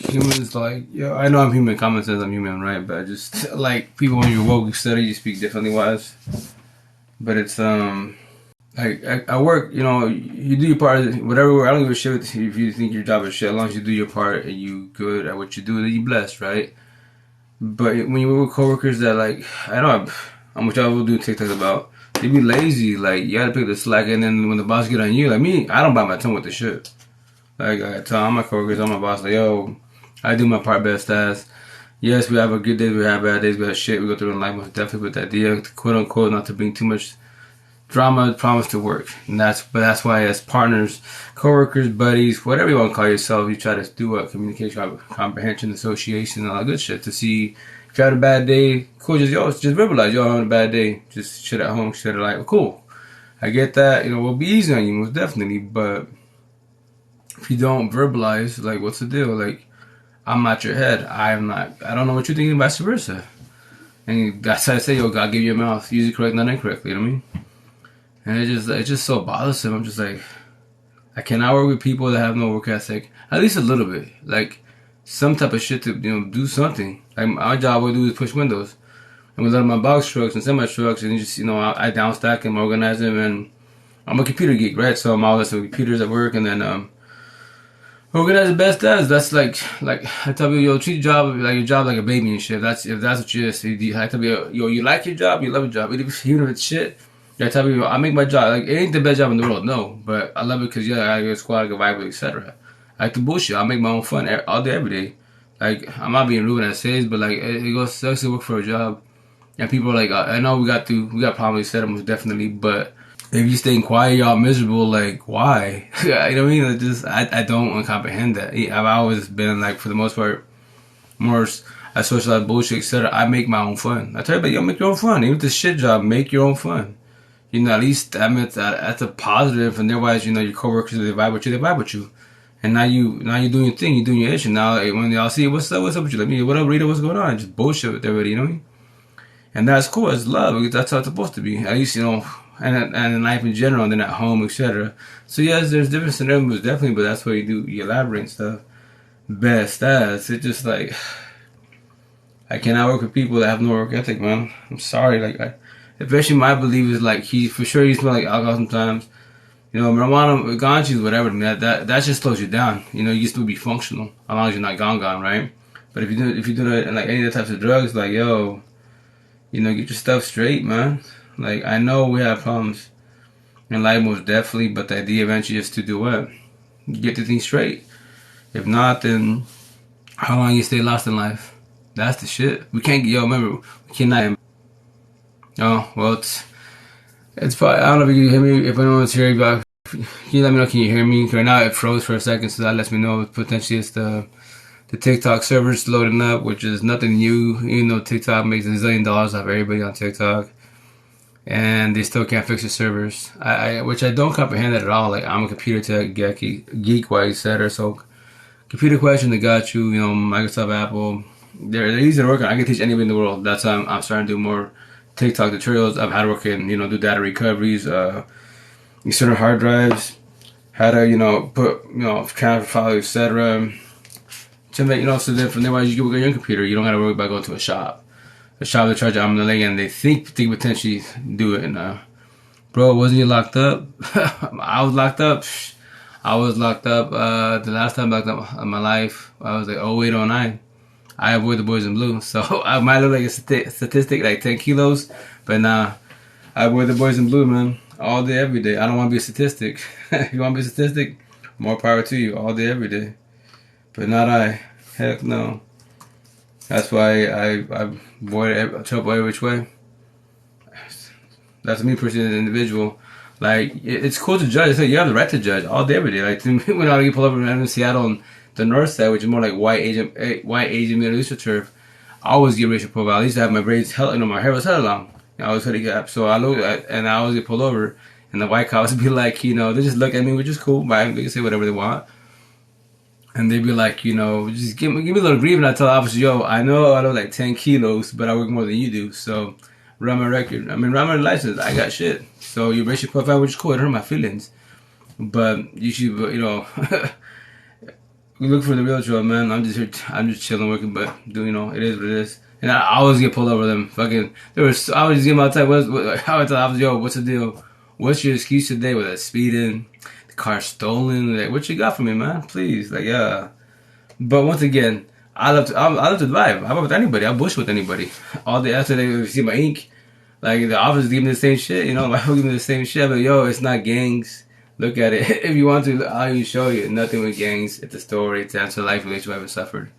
humans, like, yeah, I know I'm human. Common sense, I'm human, right? But I just like people when you're woke, you study, you speak differently, wise. But it's like I work, you know, you do your part. Whatever, I don't give a shit if you think your job is shit. As long as you do your part and you good at what you do, then you blessed, right? But when you work with coworkers that like, I know I'm which I will do TikToks about. They be lazy. Like you gotta pick the slack, and then when the boss get on you, like me, I don't bite my tongue with the shit. Like I tell all my coworkers, all my boss, like, yo, I do my part best as. Yes, we have a good days, we have bad days, we have shit we go through in life. Most definitely with that idea, quote unquote, not to bring too much drama, promise to work, and that's why as partners, coworkers, buddies, whatever you want to call yourself, you try to do a communication, comprehension, association, and all that good shit to see if you had a bad day. Cool, just verbalize, yo, I'm having a bad day. Just shit at home, shit at like, cool. I get that, you know, we'll be easy on you, most definitely, but if you don't verbalize, like, what's the deal? Like, I'm not your head. I'm not. I don't know what you're thinking, vice versa. And that's how I say, yo, God gave you a mouth. Use it correct, not incorrectly. You know what I mean? And it's just so bothersome. I'm just like, I cannot work with people that have no work ethic. At least a little bit. Like, some type of shit to, you know, do something. Like, our job we do is push windows. And we let my box trucks and semi trucks, and just, you know, I downstack them, organize them, and I'm a computer geek, right? So I'm always with computers at work, and then, organize the best as. That's like I tell people, yo, treat your job like a baby and shit. If that's what you is. I tell people, yo, you like your job, you love your job, even if it's shit. I tell people, I make my job like it ain't the best job in the world, no, but I love it because yeah, I get a squad, I get vibe, etc. I like the bullshit. I make my own fun all day, every day. Like I'm not being rude when I say this, but like it goes sucks to work for a job, and people are like, I know we got problems, set them definitely, but if you staying quiet, y'all miserable. Like, why? You know what I mean? I don't comprehend that. I've always been like, for the most part, more I socialize bullshit, etc. I make my own fun. I tell everybody, yo, make your own fun. Even if it's a shit job, make your own fun. You know, at least I mean that's a positive. And otherwise, you know, your coworkers they vibe with you. And now you doing your thing, you doing your issue. Now when y'all see what's up with you, let me what up, Rita, what's going on? Just bullshit with everybody, you know what I mean? And that's cool. It's love. That's how it's supposed to be. At least, you know, and in life in general, and then at home, etc. So yes, there's different scenarios, definitely, but that's what you elaborate and stuff. Best as it's just like I cannot work with people that have no work ethic, man. I'm sorry, like especially my belief is like he for sure he smell like alcohol sometimes. You know, marijuana, ganjas, whatever. That just slows you down. You know, you still be functional as long as you're not gone, right? But if you do it like any of the types of drugs, like yo, you know, get your stuff straight, man. Like, I know we have problems in life, most definitely, but the idea eventually is to do what? Get the thing straight. If not, then how long you stay lost in life? That's the shit. We can't, yo, remember, we cannot. Oh, well, it's probably, I don't know if you can hear me, if anyone's hearing, but can you let me know, can you hear me? Right now it froze for a second, so that lets me know potentially it's the TikTok servers loading up, which is nothing new, even though TikTok makes $1 zillion off everybody on TikTok. And they still can't fix the servers. Which I don't comprehend that at all. Like I'm a computer tech geek, why etc. So computer question that got you, you know, Microsoft, Apple, they're easy to work on. I can teach anybody in the world. That's why I'm starting to do more TikTok tutorials. I've had to work in, you know, do data recoveries, external hard drives, how to, you know, put, you know, transfer files, etc. To make, you know, so then from there, you can work on your computer. You don't have to worry about going to a shop. The shop they charge you arm and a leg, and they think they potentially do it. And bro, wasn't you locked up? I was locked up. I was locked up. The last time I locked up in my life, I was like 08, 09. I avoid the boys in blue, so I might look like a statistic, like 10 kilos, but nah, I avoid the boys in blue, man, all day, every day. I don't want to be a statistic. If you want to be a statistic, more power to you, all day, every day. But not I. Heck no. That's why I avoid trouble every which way. That's me personally as an individual. Like, it's cool to judge. It's like you have the right to judge all day, every day. Like, to me, when I get pulled over in Seattle on the north side, which is more like white Asian Middle Eastern turf, I always get racial profile. I used to have my braids held, you know, my hair was hella long. I was hoodie cap. So I look at, and I always get pulled over, and the white cops would be like, you know, they just look at me, which is cool, but they can say whatever they want. And they'd be like, you know, just give me a little grief. And I tell the officer, yo, I know I look like 10 kilos, but I work more than you do. So run my record. I mean, run my license. I got shit. So you racial profile, which is cool. It hurt my feelings. But you should, you know, we look for the real Joe, man. I'm just here. I'm just chilling, working, but it is what it is. And I always get pulled over them. Fucking, I was just getting my time. I was like, yo, what's the deal? What's your excuse today? Was it speeding? The car stolen? Like, what you got for me, man? Please, like, yeah. But once again, I love to vibe. I vibe with anybody. I bush with anybody. All day after they see my ink, like the officers give me the same shit. My people give me the same shit. But yo, it's not gangs. Look at it. If you want to, I'll even show you. Nothing with gangs. It's a story. It's answer life relationship I've ever suffered.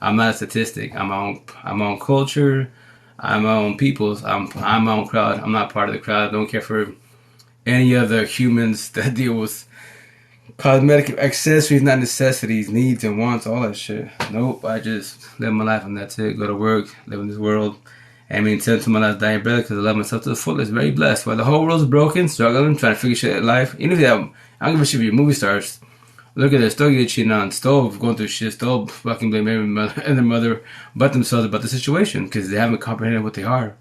I'm not a statistic. I'm my own culture. I'm my own peoples. I'm my own crowd. I'm not part of the crowd. I don't care for any other humans that deal with cosmetic accessories, not necessities, needs and wants, all that shit. Nope. I just live my life and that's it. Go to work, live in this world. I mean, tend to my last dying breath because I love myself to the fullest. Very blessed. While the whole world's broken, struggling, trying to figure shit out in life. Even if I don't give a shit if you're movie stars. Look at this. Still get cheating on. Still going through shit. Still fucking blame every mother and their mother but themselves about the situation because they haven't comprehended what they are.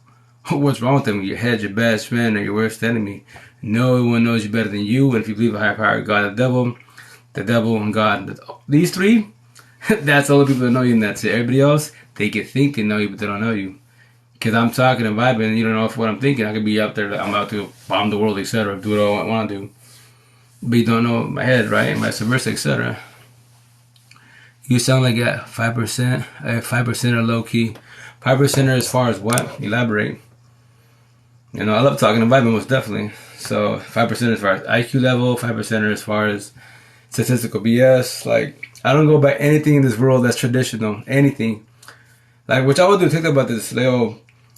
What's wrong with them? Your head, your best friend, or your worst enemy. No one knows you better than you. And if you believe a higher power, God, the devil and God. These three, that's all the people that know you and that's it. Everybody else, they can think they know you, but they don't know you. Because I'm talking and vibing, and you don't know if what I'm thinking. I could be out there, like, I'm about to bomb the world, etc. Do what I want to do. But you don't know my head, right? My subversive, etc. You sound like at 5%. 5% are low key. 5% are as far as what? Elaborate. I love talking and vibing, most definitely. So 5% as far as IQ level, 5% are as far as statistical BS. Like, I don't go by anything in this world that's traditional. Anything. Like, which I would do TikTok about this.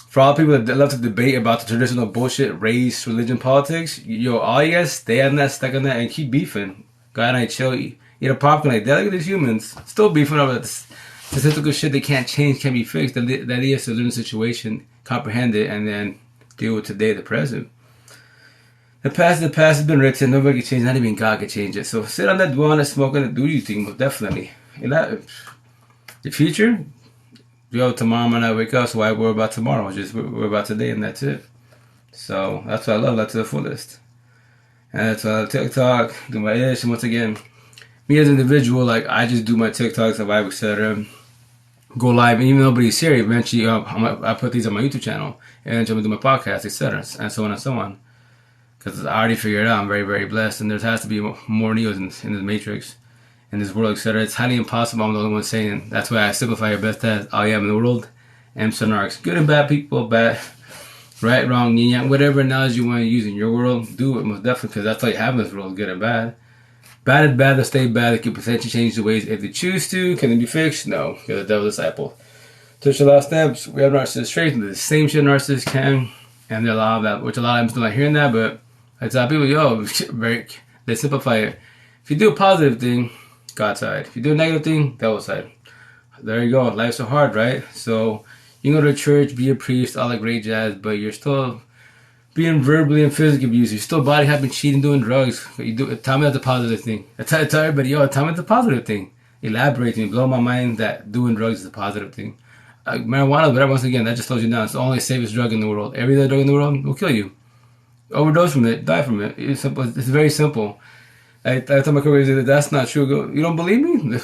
For all people that love to debate about the traditional bullshit, race, religion, politics, all you guys stay on that, stuck on that, and keep beefing. Go out and chill, eat a popcorn like that. Look at these humans still beefing over that statistical shit they can't change, can't be fixed. That he has to learn the situation, comprehend it, and then deal with today, the present. The past has been written. Nobody can change. Not even God can change it. So sit on that, dwell on it, smoke on it, do your thing. Most definitely. The future. Yo, tomorrow might not wake up, so why worry about tomorrow? Just worry about today, and that's it. So that's what I love, that to the fullest. And that's why I TikTok, do my ish, and once again, me as an individual, like, I just do my TikToks, the vibe, etc. Go live, and even though nobody's here, eventually I put these on my YouTube channel, and then I'm gonna do my podcast, etc. And so on and so on. Because I already figured it out, I'm very, very blessed, and there has to be more Neos in the Matrix. In this world, etc. It's highly impossible. I'm the only one saying. That's why I simplify it best as all I am in the world. M. Sonarks. Good and bad people, bad, right, wrong, yin yang, whatever analogy you want to use in your world, do it most definitely because that's all you have in this world, good and bad. Bad is bad, they'll stay bad, they can potentially change the ways if they choose to. Can they be fixed? No, because the devil's disciple. Touch the last steps, we have narcissists traits, the same shit narcissists can, and there are a lot of that, which a lot of them still not hearing that, but I tell people, they simplify it. If you do a positive thing, God's side. If you do a negative thing, devil's side. There you go. Life's so hard, right? So you can go to church, be a priest, all that great jazz, but you're still being verbally and physically abused. You're still body hopping, cheating, doing drugs. Tell me that's a positive thing. I tell everybody, tell me it's a positive thing. Elaborate to me, blow my mind that doing drugs is a positive thing. Marijuana, but once again, that just slows you down. It's the only safest drug in the world. Every other drug in the world will kill you. Overdose from it, die from it. It's simple. It's very simple. I tell my coworkers, that's not true. You don't believe me?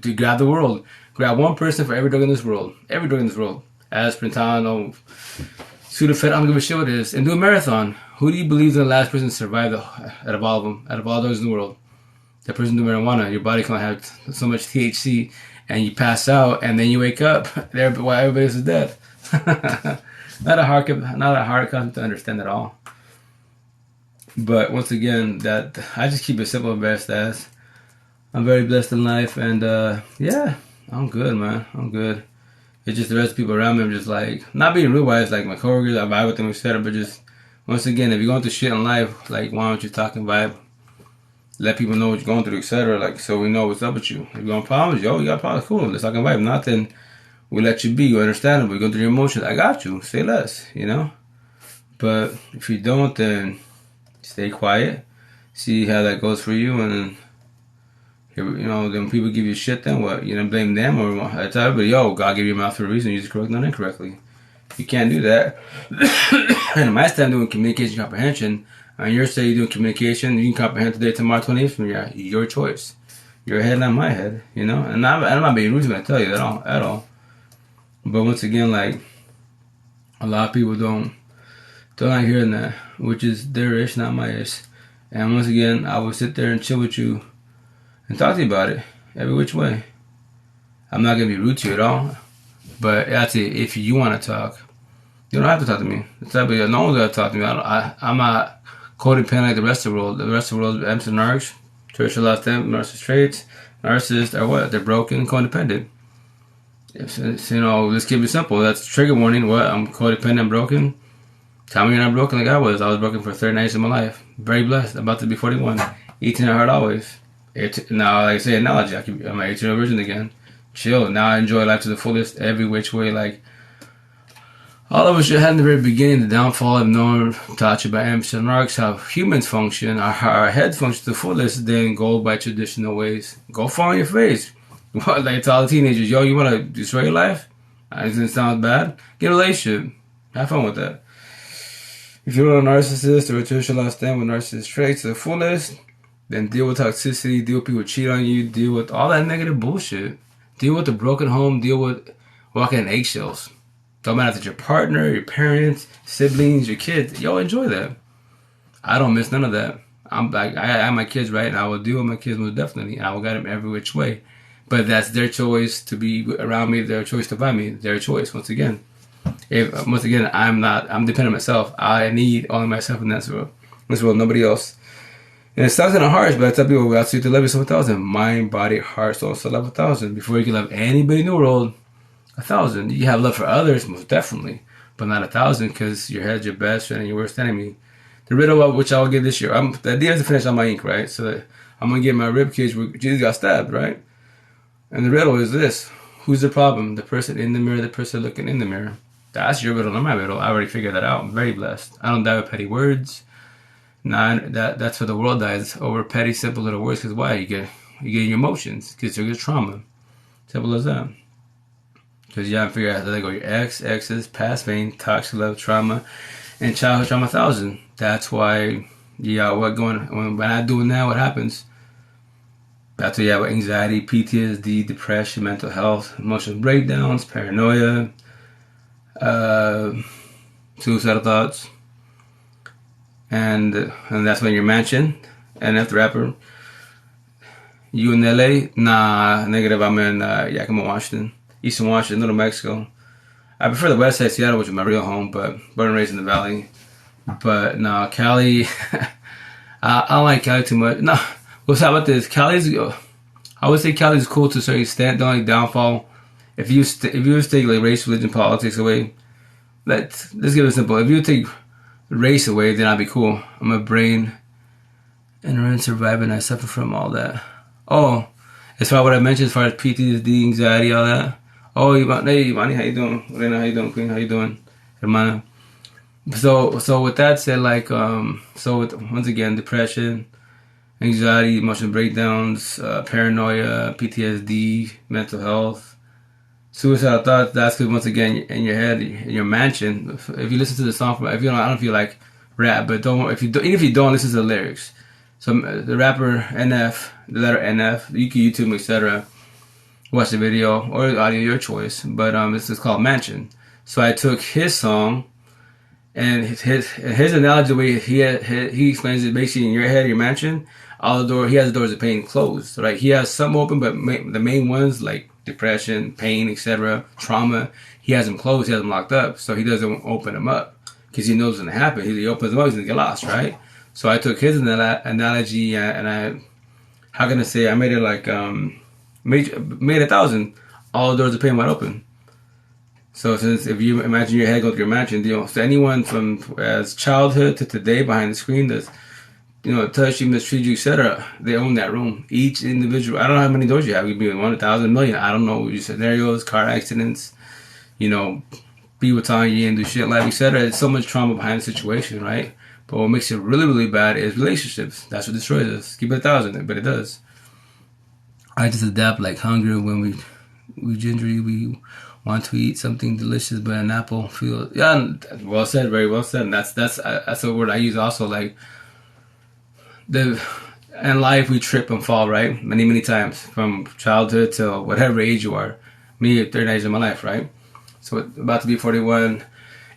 To grab the world. Grab one person for every drug in this world. Every drug in this world. Aspirin, Tylenol, Sudafed, I don't give a shit what it is. And do a marathon. Who do you believe is the last person to survive out of all of them? Out of all those in the world? That person do marijuana. Your body can't have so much THC and you pass out and then you wake up. While everybody else is dead. Not a hard concept to understand at all. But once again, that I just keep it simple and best as. I'm very blessed in life, and yeah, I'm good, man. I'm good. It's just the rest of the people around me. I'm just like not being rude, wise like my coworkers. I vibe with them, etc. But just once again, if you're going through shit in life, like why don't you talk and vibe? Let people know what you're going through, etc. Like so we know what's up with you. If you're going problems, you got problems, cool. Let's talk and vibe. Not then we let you be. You understand it. We go through your emotions. I got you. Say less, But if you don't, then stay quiet, see how that goes for you, and then people give you shit, then what? Blame them or I tell everybody, God gave you a mouth for a reason, use it correctly, not incorrectly. You can't do that. And my style doing communication comprehension, and your say you're doing communication, you can comprehend today, tomorrow, 20 years from now, your choice. your head, not my head, you know. And I'm not being rude when I tell you at all. But once again, like a lot of people don't like hearing that, which is their ish, not my ish. And once again, I will sit there and chill with you and talk to you about it every which way. I'm not gonna be rude to you at all. But that's it. If you want to talk, you don't have to talk to me. No one's gonna talk to me. I'm not codependent like the rest of the world. The rest of the world is empty narcs, Tertiary lost them, narcissist traits, narcissists are what? They're broken, codependent. It's, you know, let's keep it simple. That's trigger warning. What? I'm codependent, broken. Tell me you're not broken like I was. I was broken for 39 years of my life. Very blessed. About to be 41. Eating at heart always. Now, like I say, analogy. I'm an 18-year-old virgin again. Chill. Now I enjoy life to the fullest, every which way. Like, all of us had in the very beginning, the downfall of known taught you by Amsterdam Narcs, how humans function, our heads function to the fullest, then go by traditional ways. Go fall on your face. Like to all the teenagers, yo, you want to destroy your life? Doesn't sound bad. Get a relationship. Have fun with that. If you're a narcissist or a traditional stand with narcissist traits to the fullest, then deal with toxicity, deal with people who cheat on you, deal with all that negative bullshit. Deal with the broken home, deal with walking in eggshells. Don't matter if it's your partner, your parents, siblings, your kids. Yo, enjoy that. I don't miss none of that. I'm like, I have my kids, right? And I will deal with my kids most definitely. And I will guide them every which way. But that's their choice to be around me, their choice to find me, their choice, once again. I'm dependent on myself. I need only myself in this world, nobody else. And it sounds kind of harsh, but I tell people, we got to love yourself 1,000. Mind, body, heart, soul, so love 1,000. Before you can love anybody in the world, 1,000. You have love for others, most definitely, but not 1,000, because your head's your best friend and your worst enemy. The riddle of which I will give this year. The idea is to finish on my ink, right? So I'm going to get my rib cage where Jesus got stabbed, right? And the riddle is this. Who's the problem? The person in the mirror, the person looking in the mirror. That's your riddle, not my riddle. I already figured that out. I'm very blessed. I don't die with petty words. Nah, that's where the world dies, over petty, simple little words. Because why? You get your emotions. Because you get trauma. Simple as that. Because you have to figure out how they go. Your exes, past pain, toxic love, trauma, and childhood trauma 1,000. That's why, when I'm not doing that, what happens? That's why you have anxiety, PTSD, depression, mental health, emotional breakdowns, paranoia, suicidal thoughts. And that's when your mansion, NF the rapper. You in LA? Nah, negative. I'm in Yakima, Washington. Eastern Washington, Little Mexico. I prefer the west side, Seattle, which is my real home, but born and raised in the valley. But no, Cali, I don't like Cali too much. No, what's up about this? I would say Cali's cool to a certain extent. The only downfall, if you take like race, religion, politics away, let's give it simple. If you take race away, then I'd be cool. I'm a brain and surviving. I suffer from all that. Oh, as far as what I mentioned, as far as PTSD, anxiety, all that. Oh, hey, Imani, how you doing? Elena, how you doing? Queen, how you doing? Hermana. So with that said, like, once again, depression, anxiety, emotional breakdowns, paranoia, PTSD, mental health, suicidal thoughts. That's because, once again, in your head, in your mansion. If you listen to the song, I don't know if you like rap, but even if you don't listen to the lyrics. So the rapper NF, the letter NF, you can YouTube, etc. Watch the video or the audio, your choice. But this is called Mansion. So I took his song, and his analogy, the way he explains it, basically in your head, your mansion, he has the doors of pain closed. Right? He has some open, but the main ones like depression, pain, etc., trauma, he has them closed, he has them locked up, so he doesn't open them up because he knows what's gonna happen. He opens them up, he's gonna get lost, right? So I took his analogy and I made it like made 1,000. All the doors of pain wide open. So since if you imagine your head go through your mansion, so anyone from as childhood to today behind the screen that's touch you, mistreat you, etc., they own that room. Each individual. I don't know how many doors you have. You could be 1,000, million. I don't know your scenarios, car accidents, people telling you and do shit like, etc. There's so much trauma behind the situation, right? But what makes it really, really bad is relationships. That's what destroys us. Keep it 1,000, but it does. I just adapt like hunger when we gingerly we want to eat something delicious, but an apple feels well said, very well said. And that's a word I use also. Like in life we trip and fall, right? Many times, from childhood till whatever age you are. Me at 39 years of my life, right? So about to be 41.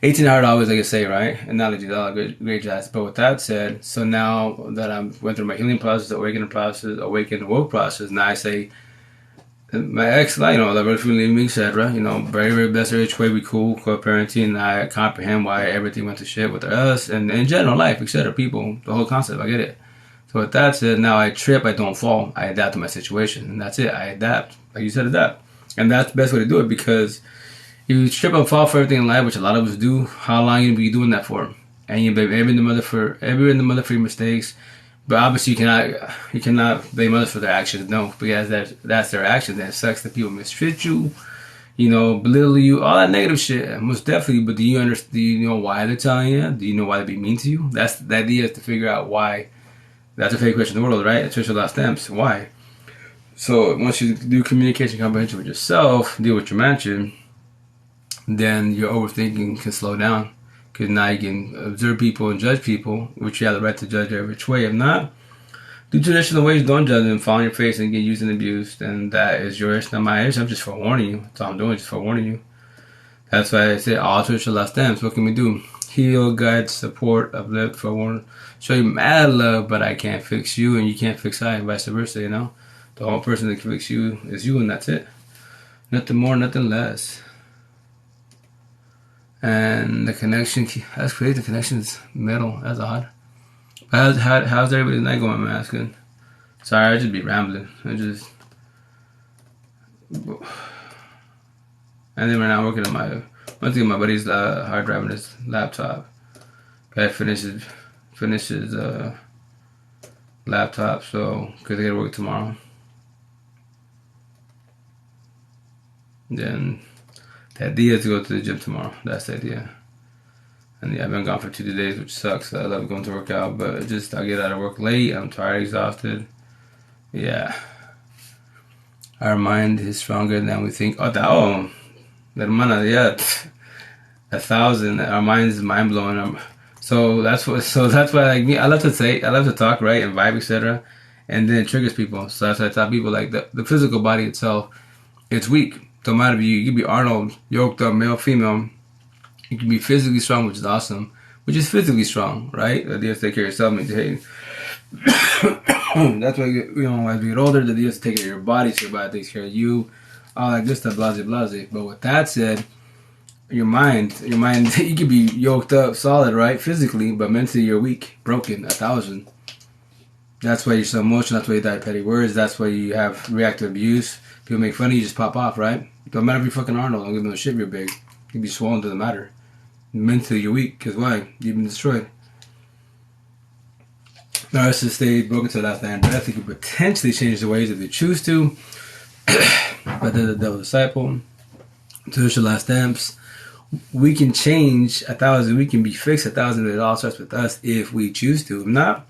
18 hard always, like I say, right? Analogy, all great jazz. But with that said, so now that I'm went through my healing process, awakening woke process, now I say, my ex, you know, love her, feeling me, etc. You know, very blessed, rich way, we cool, co-parenting. I comprehend why everything went to shit with us and in general life, etc. People, the whole concept, I get it. So with that said, now I trip, I don't fall, I adapt to my situation, and that's it. I adapt, like you said, adapt, and that's the best way to do it, because you trip and fall for everything in life, which a lot of us do. How long you be doing that for? And you blame every in the mother for your mistakes. But obviously you cannot blame others for their actions. No, because that's their actions. That sucks that people mistreat you, you know, belittle you, all that negative shit. Most definitely. But do you understand? Do you know why they're telling you? Do you know why they're being mean to you? That's the idea, is to figure out why. That's a fake question in the world, right? Especially last stamps. Why? So once you do communication comprehension with yourself, deal with your mansion, then your overthinking can slow down, because now you can observe people and judge people, which you have the right to judge every which way. If not, do traditional ways, don't judge them, fall on your face and get used and abused, and that is your issue, not my issue. I'm just forewarning you. That's all I'm doing, just forewarning you. That's why I say all traditional last stems. What can we do? Heal, guide, support, uplift, forewarn, show you mad love, but I can't fix you and you can't fix I, and vice versa, you know? The only person that can fix you is you, and that's it. Nothing more, nothing less. And the connection, that's crazy, the connection's middle, that's odd. How's everybody's night going, I'm asking? Sorry, I just be rambling. And then right now I'm working on my buddy's hard drive on his laptop. Guy finishes laptop, so, because I gotta work tomorrow. Then the idea is to go to the gym tomorrow. That's the idea. And yeah, I've been gone for 2 days, which sucks. I love going to work out, but I get out of work late. I'm tired, exhausted. Yeah. Our mind is stronger than we think. Hermana, yeah. 1,000. Our mind is mind blowing. So that's why, like me, I love to talk, right, and vibe, etc. And then it triggers people. So that's why I tell people, like, the physical body itself, it's weak. Don't matter if you can be Arnold, yoked up, male, female. You can be physically strong, which is awesome. Which is physically strong, right? The idea is to take care of yourself, maintain. That's why, you know, as we get older, the idea is to take care of your body, so your body takes care of you. All that good stuff, blase. But with that said, your mind, you can be yoked up, solid, right? Physically, but mentally you're weak, broken, 1,000. That's why you're so emotional. That's why you die petty words. That's why you have reactive abuse. People make fun of you, just pop off, right? Don't matter if you're fucking Arnold. Don't give them a shit if you're big. You can be swollen, doesn't matter. Mentally, you're weak. Because why? You've been destroyed. Narcissist state, broken to the last land breath. You can potentially change the ways if you choose to. But the devil's disciple. To the last stamps. We can change 1,000. We can be fixed 1,000. It all starts with us if we choose to. If not,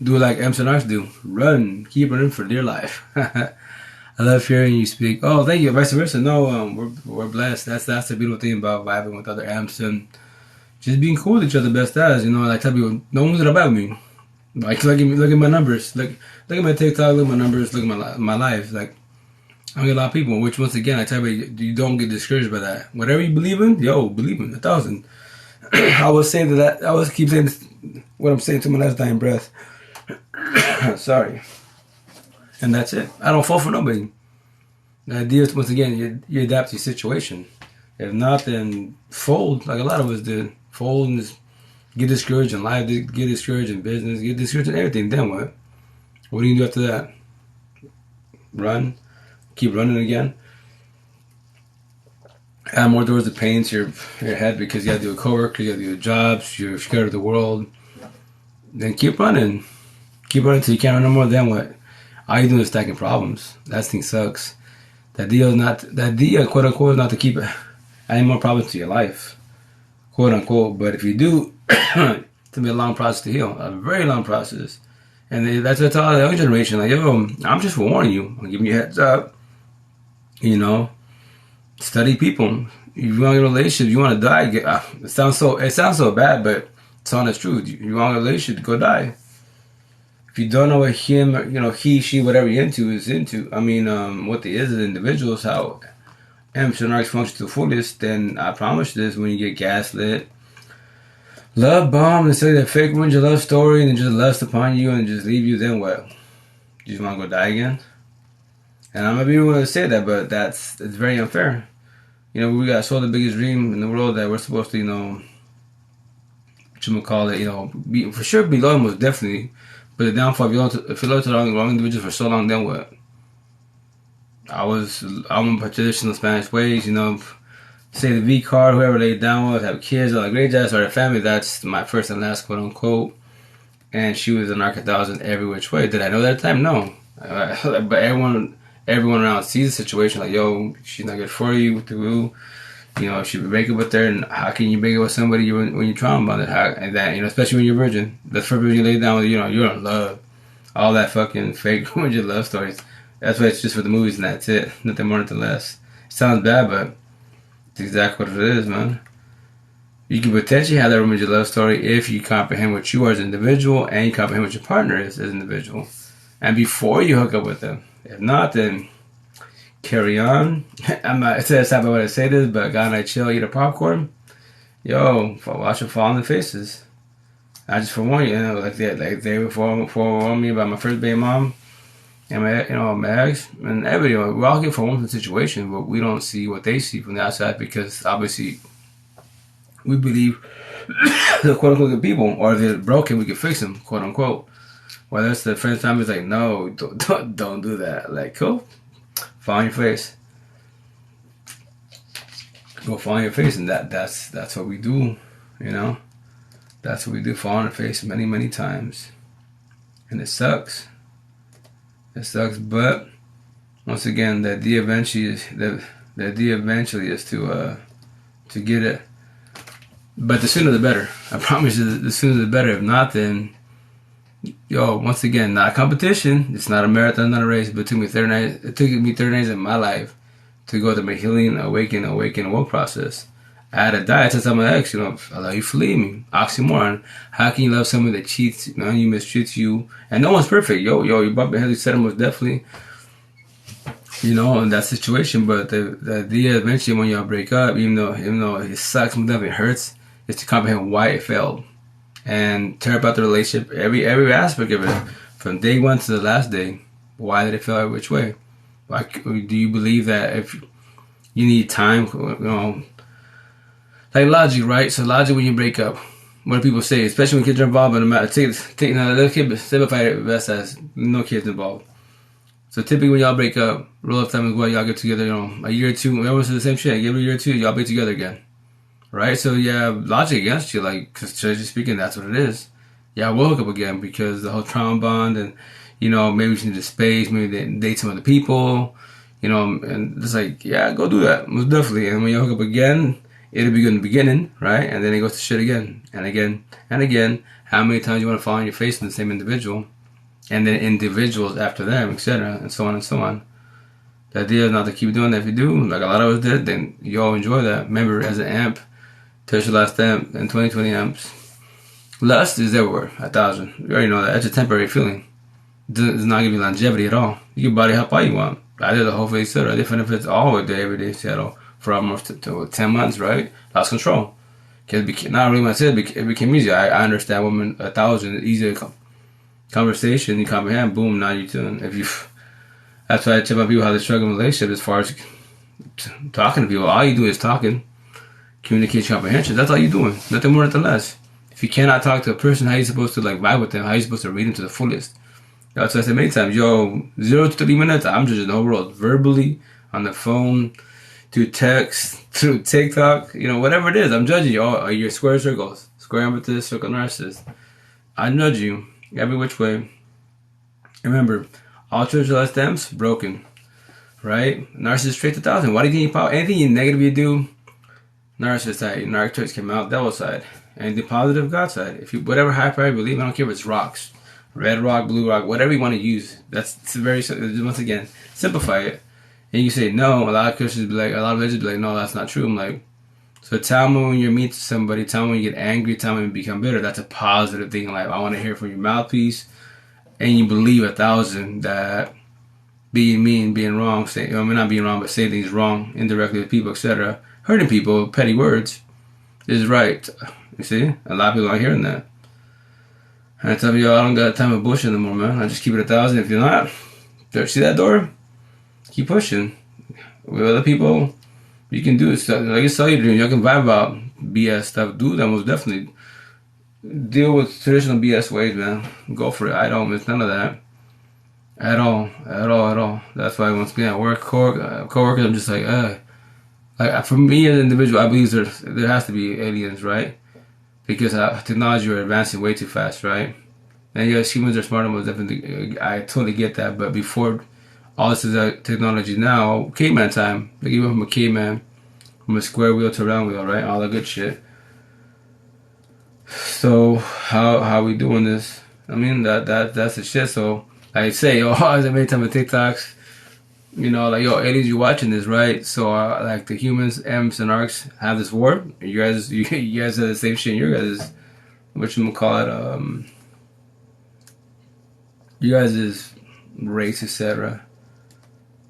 do like MC Narcs do. Run. Keep running for dear life. I love hearing you speak. Oh, thank you. Vice versa. No, we're blessed. That's the beautiful thing about vibing with other amps and just being cool with each other. Best as, you know, like, I tell people, no one's about me. Like, look at my numbers. Look at my TikTok. Look at my numbers. Look at my life. Like, I get a lot of people. Which, once again, I tell you don't get discouraged by that. Whatever you believe in, believe in 1,000. I will say that. I always keep saying this, what I'm saying to my last dying breath. Sorry. And that's it. I don't fall for nobody. The idea is, once again, you adapt to your situation. If not, then fold, like a lot of us did. Fold and just get discouraged in life, get discouraged in business, get discouraged in everything. Then what? What do you do after that? Run? Keep running again? Add more doors of pain to your head because you got to do a coworker, you got to do jobs, you're scared of the world. Then keep running. Keep running until you can't run no more. Then what? All you doing is stacking problems. That thing sucks. That deal, quote unquote, is not to keep adding more problems to your life, quote unquote. But if you do, it's gonna be a long process to heal, a very long process. And that's what I tell the young generation, like, I'm just forewarning you. I'm giving you a heads up. You know, study people. If you want a relationship, you want to die. It sounds so bad, but it's honest truth. You want a relationship, go die. If if you don't know what him, he, she, whatever you're into is into, I mean, what they is as individuals, how imps and narcs function to the fullest, then I promise this, when you get gaslit, love bombed, and say that fake ruins your love story and just lust upon you and just leave you, then what? You just want to go die again? And I'm gonna be able to say that, but it's very unfair. We got sold the biggest dream in the world that we're supposed to, for sure be loyal, most definitely. But the downfall, if you're loyal to the wrong individual for so long, then what? I'm a traditional Spanish ways, say the V card, whoever laid down with, have kids, all the great jazz, or a family, that's my first and last, quote unquote. And she was an architect every which way. Did I know that at the time? No. But everyone around sees the situation like, yo, she's not good for you, with the woo. If you break up with her, and how can you break up with somebody when you're traumatized? And that, especially when you're a virgin. The first person you lay down with, you're in love. All that fucking fake your love stories. That's why it's just for the movies and that's it. Nothing more, nothing less. It sounds bad, but it's exactly what it is, man. You can potentially have that romantic love story if you comprehend what you are as an individual and you comprehend what your partner is as an individual. And before you hook up with them. If not, then carry on. I'm not saying that's not what I say this, but guy and I chill, eat a popcorn. Yo, watch them fall in the faces. I just forewarn you, like they forewarned me about my first baby mom and my ex and everybody. We all get forewarned from the situation, but we don't see what they see from the outside because obviously we believe the quote unquote good people, or if they're broken, we can fix them, quote unquote. Whether it's the friend's family is like, no, don't do that. Like, cool, fall on your face. Go fall on your face, and that's what we do, That's what we do, fall on our face many, many times. And it sucks. It sucks, but once again, the idea eventually is to get it. But the sooner the better. I promise you, the sooner the better. If not, then once again, not a competition. It's not a marathon, not a race. But it took me 30 days in my life to go through my healing, awaken, woke process. I had to die. I tell my ex, I love you for leaving me. Oxymoron. How can you love someone that cheats, you mistreats you? And no one's perfect. You bump your head, you said most definitely. In that situation. But the idea eventually when y'all break up, even though it sucks, it hurts, is to comprehend why it failed. And tear apart the relationship, every aspect of it, from day one to the last day. Why did it fail? Which way? Do you believe that if you need time, like logic, right? So logic when you break up, what do people say? Especially when kids are involved in the matter. Let's simplify it best as no kids involved. So typically when y'all break up, rule of thumb is y'all get together, a year or two. Everyone says the same shit. Give it a year or two, y'all be together again. Right? So you have logic against you, because traditionally speaking, that's what it is. Yeah, we'll hook up again because the whole trauma bond and, maybe we need the space, maybe they date some other people, and it's like, yeah, go do that. Most definitely. And when you hook up again, it'll be good in the beginning, right? And then it goes to shit again and again and again. How many times you want to fall on your face in the same individual? And then individuals after them, etc., and so on and so on. The idea is not to keep doing that. If you do, like a lot of us did, then you all enjoy that. Remember, as an amp, touch your last amp and 20 amps. Lust is everywhere, 1,000. You already know that. That's a temporary feeling. It does not give you longevity at all. You can body hop all you want. I did the whole face set. I did benefits all day, every day settle for almost to 10 months, right? Lost control. Not really when I said it became easier. I understand women 1,000 easier conversation. You comprehend, boom, now you tune. That's why I tell my people how they struggle in relationship as far as talking to people. All you do is talking. Communication comprehension. That's all you're doing. Nothing more, nothing less. If you cannot talk to a person, how are you supposed to vibe with them? How are you supposed to read them to the fullest? That's what I said many times. 0 to 30 minutes, I'm judging the whole world. Verbally, on the phone, through text, through TikTok, whatever it is. I'm judging you. Are you square circles? Square amethyst, circle narcissist. I nudge you every which way. Remember, all traditional stems broken. Right? Narcissist straight to 1,000. Why do you think you pop? Anything negative you do, narcissist side, narc traits came out, devil side. And the positive, God side. If you whatever high priority believe, I don't care if it's rocks, red rock, blue rock, whatever you want to use. It's very, once again, simplify it. And you say no. A lot of Christians be like, a lot of religions be like, no, that's not true. I'm like, so tell me when you're mean to somebody. Tell me when you get angry. Tell me when you become bitter. That's a positive thing in life. I want to hear from your mouthpiece. and you believe 1,000 that being mean, being wrong, not being wrong, but saying things wrong indirectly to people, etc., hurting people, petty words, is right. You see, a lot of people aren't hearing that. And I tell you, I don't got time for bullshit anymore, man. I just keep it 1,000. If you're not, see that door? Keep pushing. With other people, you can do it. So, like I tell you, you can vibe about BS stuff. Do that most definitely. Deal with traditional BS ways, man. Go for it. I don't miss none of that. At all. That's why once again, at work, coworkers, I'm just like for me as an individual, I believe there has to be aliens, right? Because technology are advancing way too fast, right? And yes, humans are smarter, most definitely. I totally get that. But before all this technology now, caveman time, like you went from a caveman, from a square wheel to a round wheel, right? All that good shit. So how we doing this? I mean that's the shit. So I say, I many times with TikToks, like aliens, you watching this, right? So like the humans, M's and Arcs have this war. You guys have the same shit in your guys. Whatchamacallit, you guys is race, etc.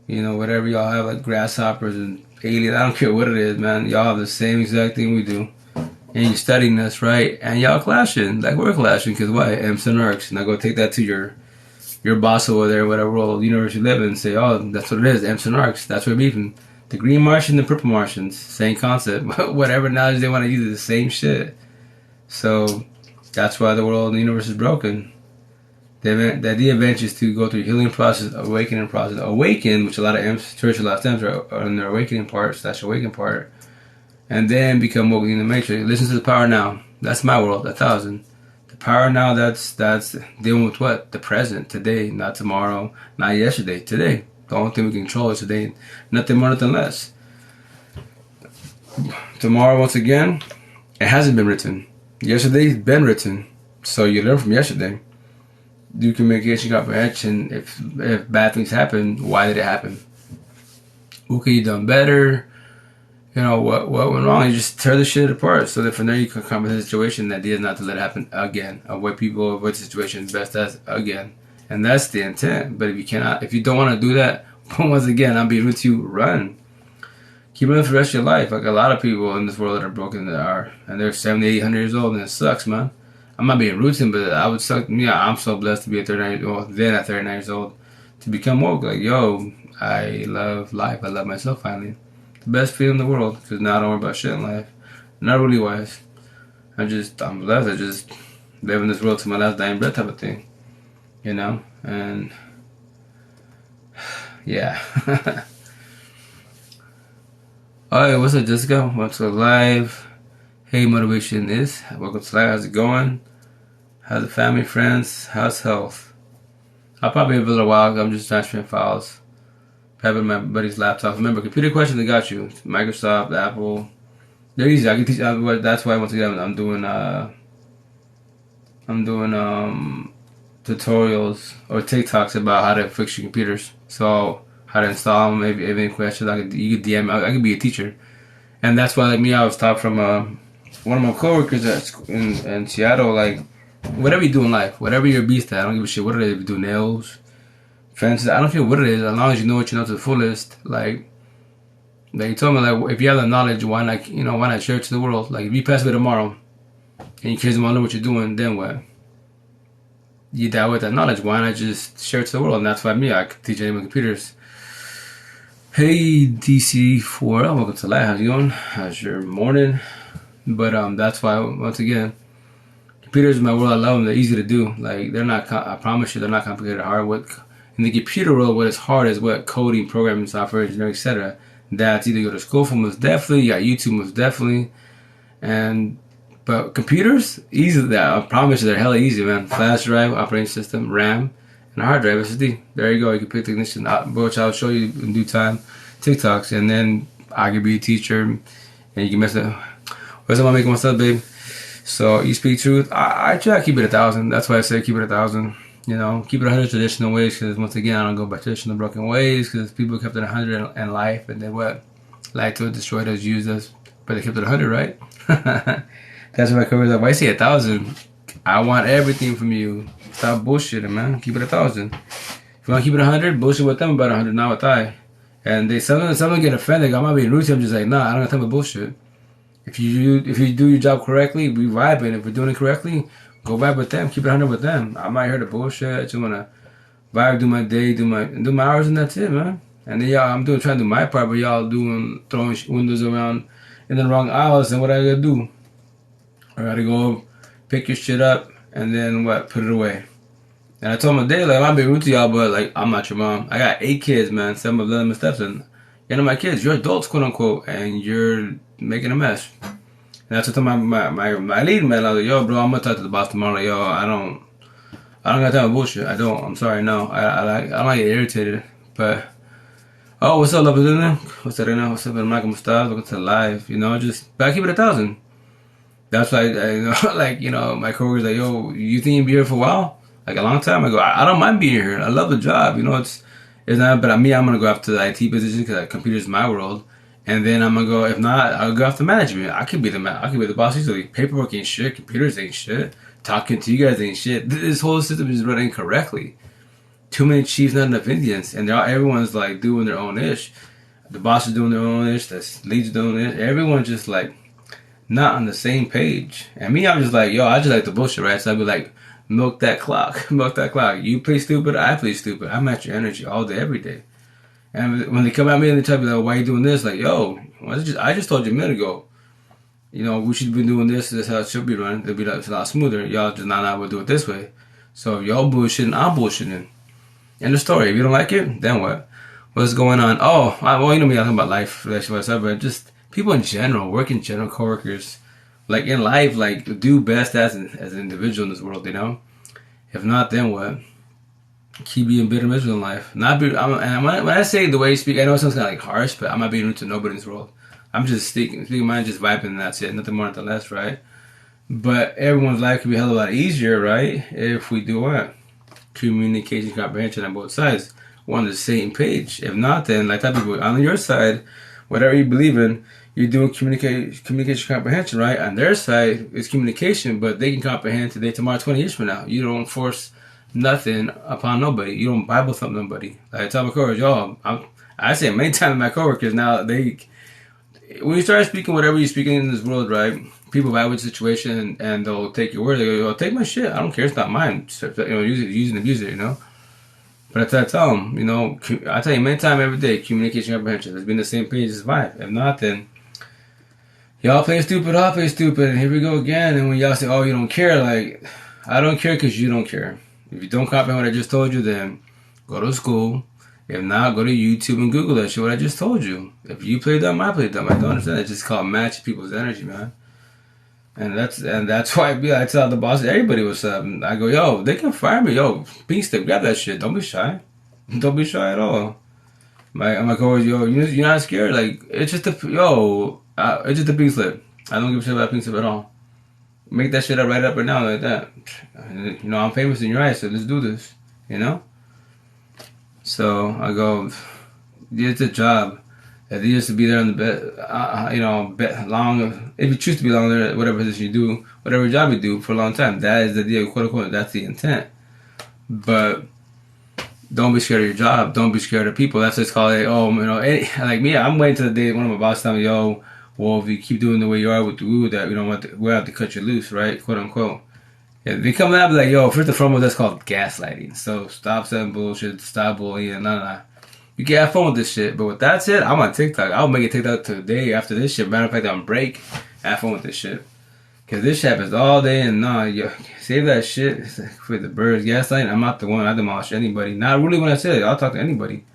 Whatever y'all have, like grasshoppers and aliens. I don't care what it is, man. Y'all have the same exact thing we do. And you're studying this, right? And y'all clashing, like we're clashing, because why? M's and Arcs. Now go take that to your boss over there, whatever world, universe you live in, and say, that's what it is, M's and Arcs. That's what we're beefing. The green Martian, the purple Martians, same concept. Whatever knowledge they want to use is the same shit. So that's why the world and the universe is broken. The advantage is to go through healing process, awakening process. Awaken, which a lot of M's, terrestrial lifetimes are in their awakening part, / awaken part. And then become what we need to make sure. Listen to the power now. That's my world, 1,000. The power now, that's dealing with what? The present, today, not tomorrow, not yesterday, today. The only thing we can control is today. Nothing more, nothing less. Tomorrow, once again, it hasn't been written. Yesterday's been written. So you learn from yesterday. Do communication comprehension. If bad things happen, why did it happen? What could you done better? What went wrong? You just tear the shit apart. So that from there you can come to the situation that is not to let it happen again. Avoid people, avoid situations, best as again. And that's the intent. But if you don't want to do that, once again, I'm being with you, run. Keep running for the rest of your life. Like a lot of people in this world that are broken and they're 70, 800 years old, and it sucks, man. I'm not being rude to them, but I would suck. I'm so blessed to be at 39 years old, to become woke. Like, I love life. I love myself finally. The best feeling in the world, because now I don't worry about shit in life. Not really wise. I'm blessed. I just live in this world to my last dying breath type of thing. And yeah. Alright, what's up, Jessica? Welcome to live. Hey, motivation is. Welcome to live. How's it going? How's the family, friends? How's health? I'll probably have a little while. I'm just transferring files. Having my buddy's laptop. Remember, computer questions, they got you. Microsoft, Apple. They're easy. I can teach. That's why once again I'm doing tutorials or TikToks about how to fix your computers. So how to install them. Maybe any questions, you could DM me. I could be a teacher, and that's why I was taught from one of my coworkers in Seattle. Like, whatever you do in life, whatever you're a beast at, I don't give a shit what it is. If you do nails, fences, I don't care what it is, as long as you know what you know to the fullest. Like you told me, like, if you have the knowledge, why not share it to the world? Like, if you pass away tomorrow and your kids want to know what you're doing, then what? You die with that knowledge, why not just share it to the world? And that's why I could teach anyone computers. Hey, DC4, welcome to live. How's it going? How's your morning? But that's why, once again, computers in my world, I love them. They're easy to do. Like, they're not, I promise you, they're not complicated hard. In the computer world, what is hard is what coding, programming, software engineering, etc. That's either go to school for, most definitely. You got YouTube, most definitely. But computers, easy. I promise you, they're hella easy, man. Flash drive, operating system, RAM, and a hard drive, SSD. There you go. You can pick the ignition, which I'll show you in due time. TikToks, and then I could be a teacher, and you can mess it. What's up, I'm making myself, babe? So you speak truth. I try to keep it 1,000. That's why I say keep it 1,000. Keep it 100 traditional ways, because once again, I don't go by traditional broken ways, because people kept it 100 in life, and then what? Lied to us, destroyed us, used us, but they kept it 100, right? That's why my career is like, why say 1,000? I want everything from you. Stop bullshitting, man. Keep it 1,000. If you want to keep it 100, bullshit with them about 100, not with I. And they some get offended. I'm not being rude to them. Just like, nah, I don't got time for bullshit. If you do your job correctly, we vibing. If we're doing it correctly, go vibe with them. Keep it 100 with them. I'm not here to bullshit. I just wanna vibe, do my day, do my hours, and that's it, man. And then y'all, I'm trying to do my part, but y'all throwing windows around in the wrong aisles. And what I gotta do? I gotta go pick your shit up and then what? Put it away. And I told my dad, like, I might be rude to y'all, but like, I'm not your mom. I got 8 kids, man. 7 of them are stepson. You're not my kids. You're adults, quote unquote, and you're making a mess. And that's what I told my lead man. I was like, yo, bro, I'm gonna talk to the boss tomorrow. Like, yo, I don't got time for bullshit. I don't. I'm sorry, no. I don't get irritated. But what's up, Lapidina? What's up, Rena? What's up, Michael Mustafa? Welcome to the live. You know, but I keep it 1,000. That's why like, you know, my coworkers like, yo, you think you'll be here for a while? Like a long time. I go, I don't mind being here. I love the job. You know, it's not. But me, I'm gonna go after the IT position because computers my world. And then I'm gonna go. If not, I'll go after management. I could be the boss easily. Paperwork ain't shit. Computers ain't shit. Talking to you guys ain't shit. This whole system is running incorrectly. Too many chiefs, not enough Indians, and everyone's like doing their own ish. The boss is doing their own ish. The leads doing it. Everyone's just like not on the same page. And me, I'm just like, yo, I just like the bullshit, right? So I'd be like, milk that clock. Milk that clock. You play stupid, I play stupid. I match your energy all day, every day. And when they come at me and they tell me, like, why you doing this? Like, yo, I just told you a minute ago. You know, we should be doing this. This is how it should be running. It'll be a lot smoother. Y'all just not able to do it this way. So if y'all bullshitting, I'm bullshitting. End of story. If you don't like it, then what? What's going on? Well, you know me, I'm talking about life, relationship, but just people in general, work in general, coworkers. Like in life, like do best as an individual in this world, you know. If not, then what? Keep being bitter, miserable in life. Not be. And when I say the way you speak, I know it sounds kind of like harsh, but I'm not being rude to nobody in this world. I'm just speaking mine, just vibing, and that's it. Nothing more, nothing less, right? But everyone's life could be a hell of a lot easier, right? If we do what? Communication, comprehension on both sides. We're on the same page. If not, then like that people on your side, whatever you believe in. You're doing communication comprehension, right? On their side, it's communication, but they can comprehend today, tomorrow, 20 years from now. You don't force nothing upon nobody. You don't Bible thump nobody. Like I tell my coworkers, yo, I say many times to my coworkers now, when you start speaking whatever you're speaking in this world, right? People vibe with the situation and they'll take your word. They go, yo, take my shit. I don't care. It's not mine. You know, use it and abuse it, you know? But I tell them, you know, I tell you many times every day, communication comprehension. Let's be on the same page as vibe. If not, then y'all play stupid, I'll play stupid, and here we go again. And when y'all say, oh, you don't care, like, I don't care because you don't care. If you don't comprehend what I just told you, then go to school. If not, go to YouTube and Google that shit, what I just told you. If you play dumb, I play dumb. I don't understand. It's just called matching people's energy, man. And that's why I tell the boss, everybody what's up. And I go, yo, they can fire me. Yo, pink stick, grab that shit. Don't be shy. Don't be shy at all. I'm like, oh, yo, you're not scared. Like, it's just it's just a pink slip. I don't give a shit about pink slip at all. Make that shit up right up right now like that. You know, I'm famous in your eyes, so let's do this. You know? So I go, it's a job. If you used to be there on the bed, you know, long. If you choose to be long there, whatever position you do, whatever job you do for a long time, that is the deal, quote unquote. That's the intent. But don't be scared of your job. Don't be scared of people. That's just called it. Oh, you know, like me, I'm waiting till the day one of my bosses tell me, yo, well, if you keep doing the way you are with the woo, that we don't want, we have to cut you loose, right? Quote unquote. If they come out, be like, yo, first and foremost, that's called gaslighting. So stop saying bullshit. Stop bullying. Nah. You can have fun with this shit, but with that said, I'm on TikTok. I'll make a TikTok today after this shit. Matter of fact, I'm break. Have fun with this shit. Cause this shit happens all day and yo, save that shit. It's like for the birds, gaslighting. I'm not the one. I demolish anybody. Not really when I say it. I'll talk to anybody.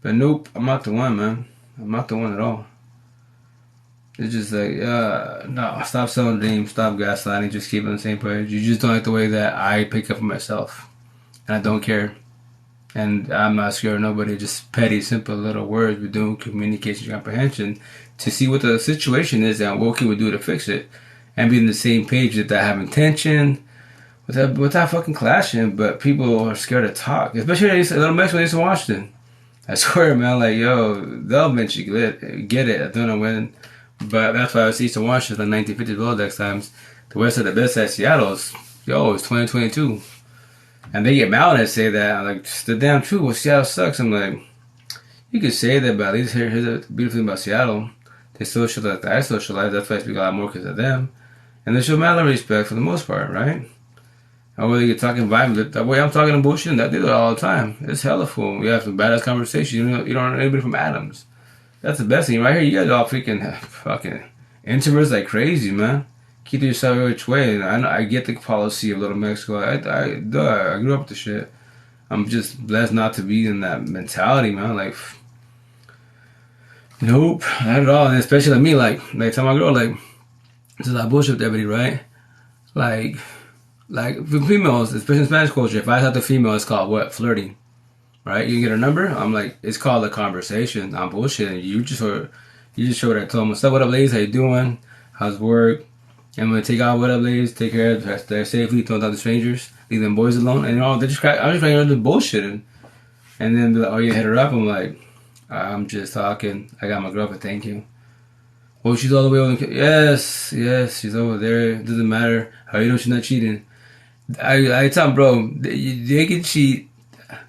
But nope, I'm not the one, man. I'm not the one at all. It's just like, no, stop selling dreams, stop gaslighting, just keep it on the same page. You just don't like the way that I pick up for myself. And I don't care. And I'm not scared of nobody, just petty, simple little words. We're doing communication comprehension to see what the situation is and what can we do to fix it. And be on the same page without having tension, without fucking clashing. But people are scared to talk. Especially Little Mexico, Eastern Washington. I swear, man, like, yo, they'll eventually get it. I don't know when. But that's why I was Eastern Washington, like 1950s Rolodex times. The west side, the best side, Seattle's, it's 2022. And they get mad when I say that. I'm like, it's the damn truth. Well, Seattle sucks. I'm like, you could say that, but at least here's the beautiful thing about Seattle. They socialize like I socialize. That's why I speak a lot more because of them. And they show mad respect for the most part, right? Or whether you're talking vibe, the way I'm talking to bullshit, and that they do it all the time. It's hella full. You have some badass conversation. You don't know anybody from Adams. That's the best thing right here. You guys all freaking fucking introverts like crazy, man. Keep to yourself which way. And I get the policy of Little Mexico. I grew up with the shit. I'm just blessed not to be in that mentality, man. Like, nope, not at all. And especially like me, like tell my girl, like, this is a lot of bullshit with everybody, right? Like for females, especially in Spanish culture, if I talk to female, it's called what? Flirting, right? You get a number. I'm like, it's called a conversation. I'm bullshitting. You just show what I told them. What's up? What up, ladies? How you doing? How's work? I'm gonna take out what up, ladies. Take care of them safely. Don't talk to strangers. Leave them boys alone. And they just crack. I'm just trying to bullshitting. And then be like, oh, you hit her up. I'm like, I'm just talking. I got my girlfriend. Thank you. Oh, she's all the way over. Yes, she's over there. It doesn't matter. How you know she's not cheating? I tell them, bro, they can cheat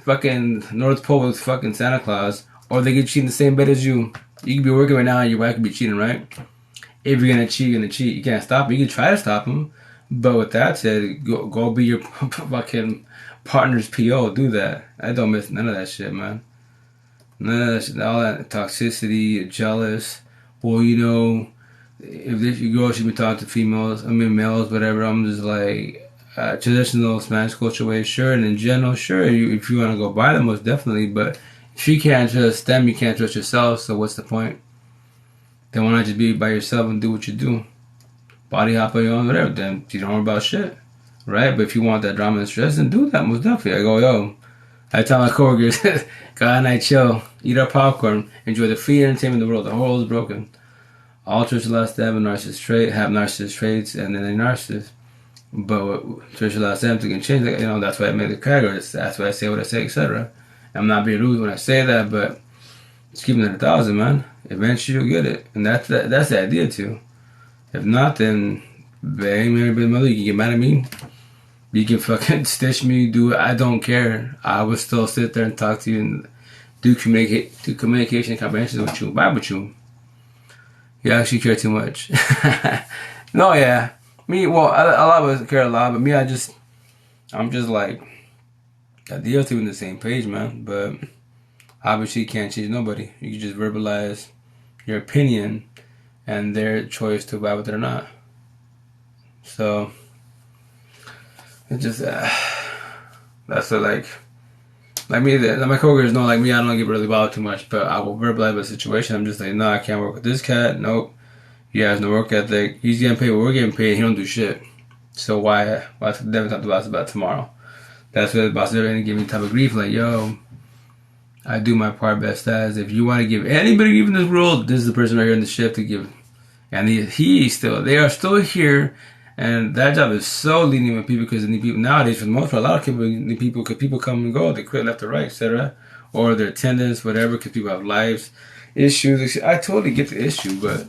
fucking North Pole with fucking Santa Claus, or they can cheat in the same bed as you. You can be working right now and your wife could be cheating, right? If you're gonna cheat, you're gonna cheat. You can't stop them. You can try to stop them, but with that said, go be your fucking partner's PO. Do that. I don't miss none of that shit, man. None of that shit. All that toxicity, jealous. Well, you know, if this your girl should be talking to females, males, whatever. I'm just like, traditional Spanish culture way, sure, and in general, sure, if you want to go by them, most definitely, but if you can't trust them, you can't trust yourself, so what's the point? Then why not just be by yourself and do what you do? Body hop on your own, whatever, then you don't worry about shit, right? But if you want that drama and stress, then do that, most definitely. I go, yo, I tell my coworkers, go out and chill, eat our popcorn, enjoy the free entertainment in the world, the whole world is broken. All churches last have a narcissist traits, and then they're narcissists. But church allows them to change. You know, that's why I made the categories. That's why I say what I say, etc. I'm not being rude when I say that, but just keeping it 1,000, man. Eventually you'll get it, and that's the idea too. If not, then bang, Mary, baby mother, you can get mad at me. You can fucking stitch me, do it. I don't care. I will still sit there and talk to you and do communication and comprehension with you. Vibe with you. You actually care too much. No, yeah. Me, well, a lot of us care a lot, but me, I'm just like, the deal to be on the same page, man. But obviously, you can't change nobody. You can just verbalize your opinion and their choice to vibe with it or not. So, it just, that's what, like me, my coworkers know, like me, I don't get really bothered too much, but I will verbalize the situation. I'm just like, no, I can't work with this cat. Nope. He has no work ethic. He's getting paid what we're getting paid. He don't do shit. So why never talk to the boss about tomorrow? That's what the boss never gonna give me type of grief. Like, yo, I do my part best as. If you want to give anybody grief in this world, this is the person right here in the shift to give. And they are still here. And that job is so lenient with people because they need people nowadays. For the most part, a lot of people need people because people come and go. They quit left or right, etc. Or their attendance, whatever, because people have lives, issues. I totally get the issue, but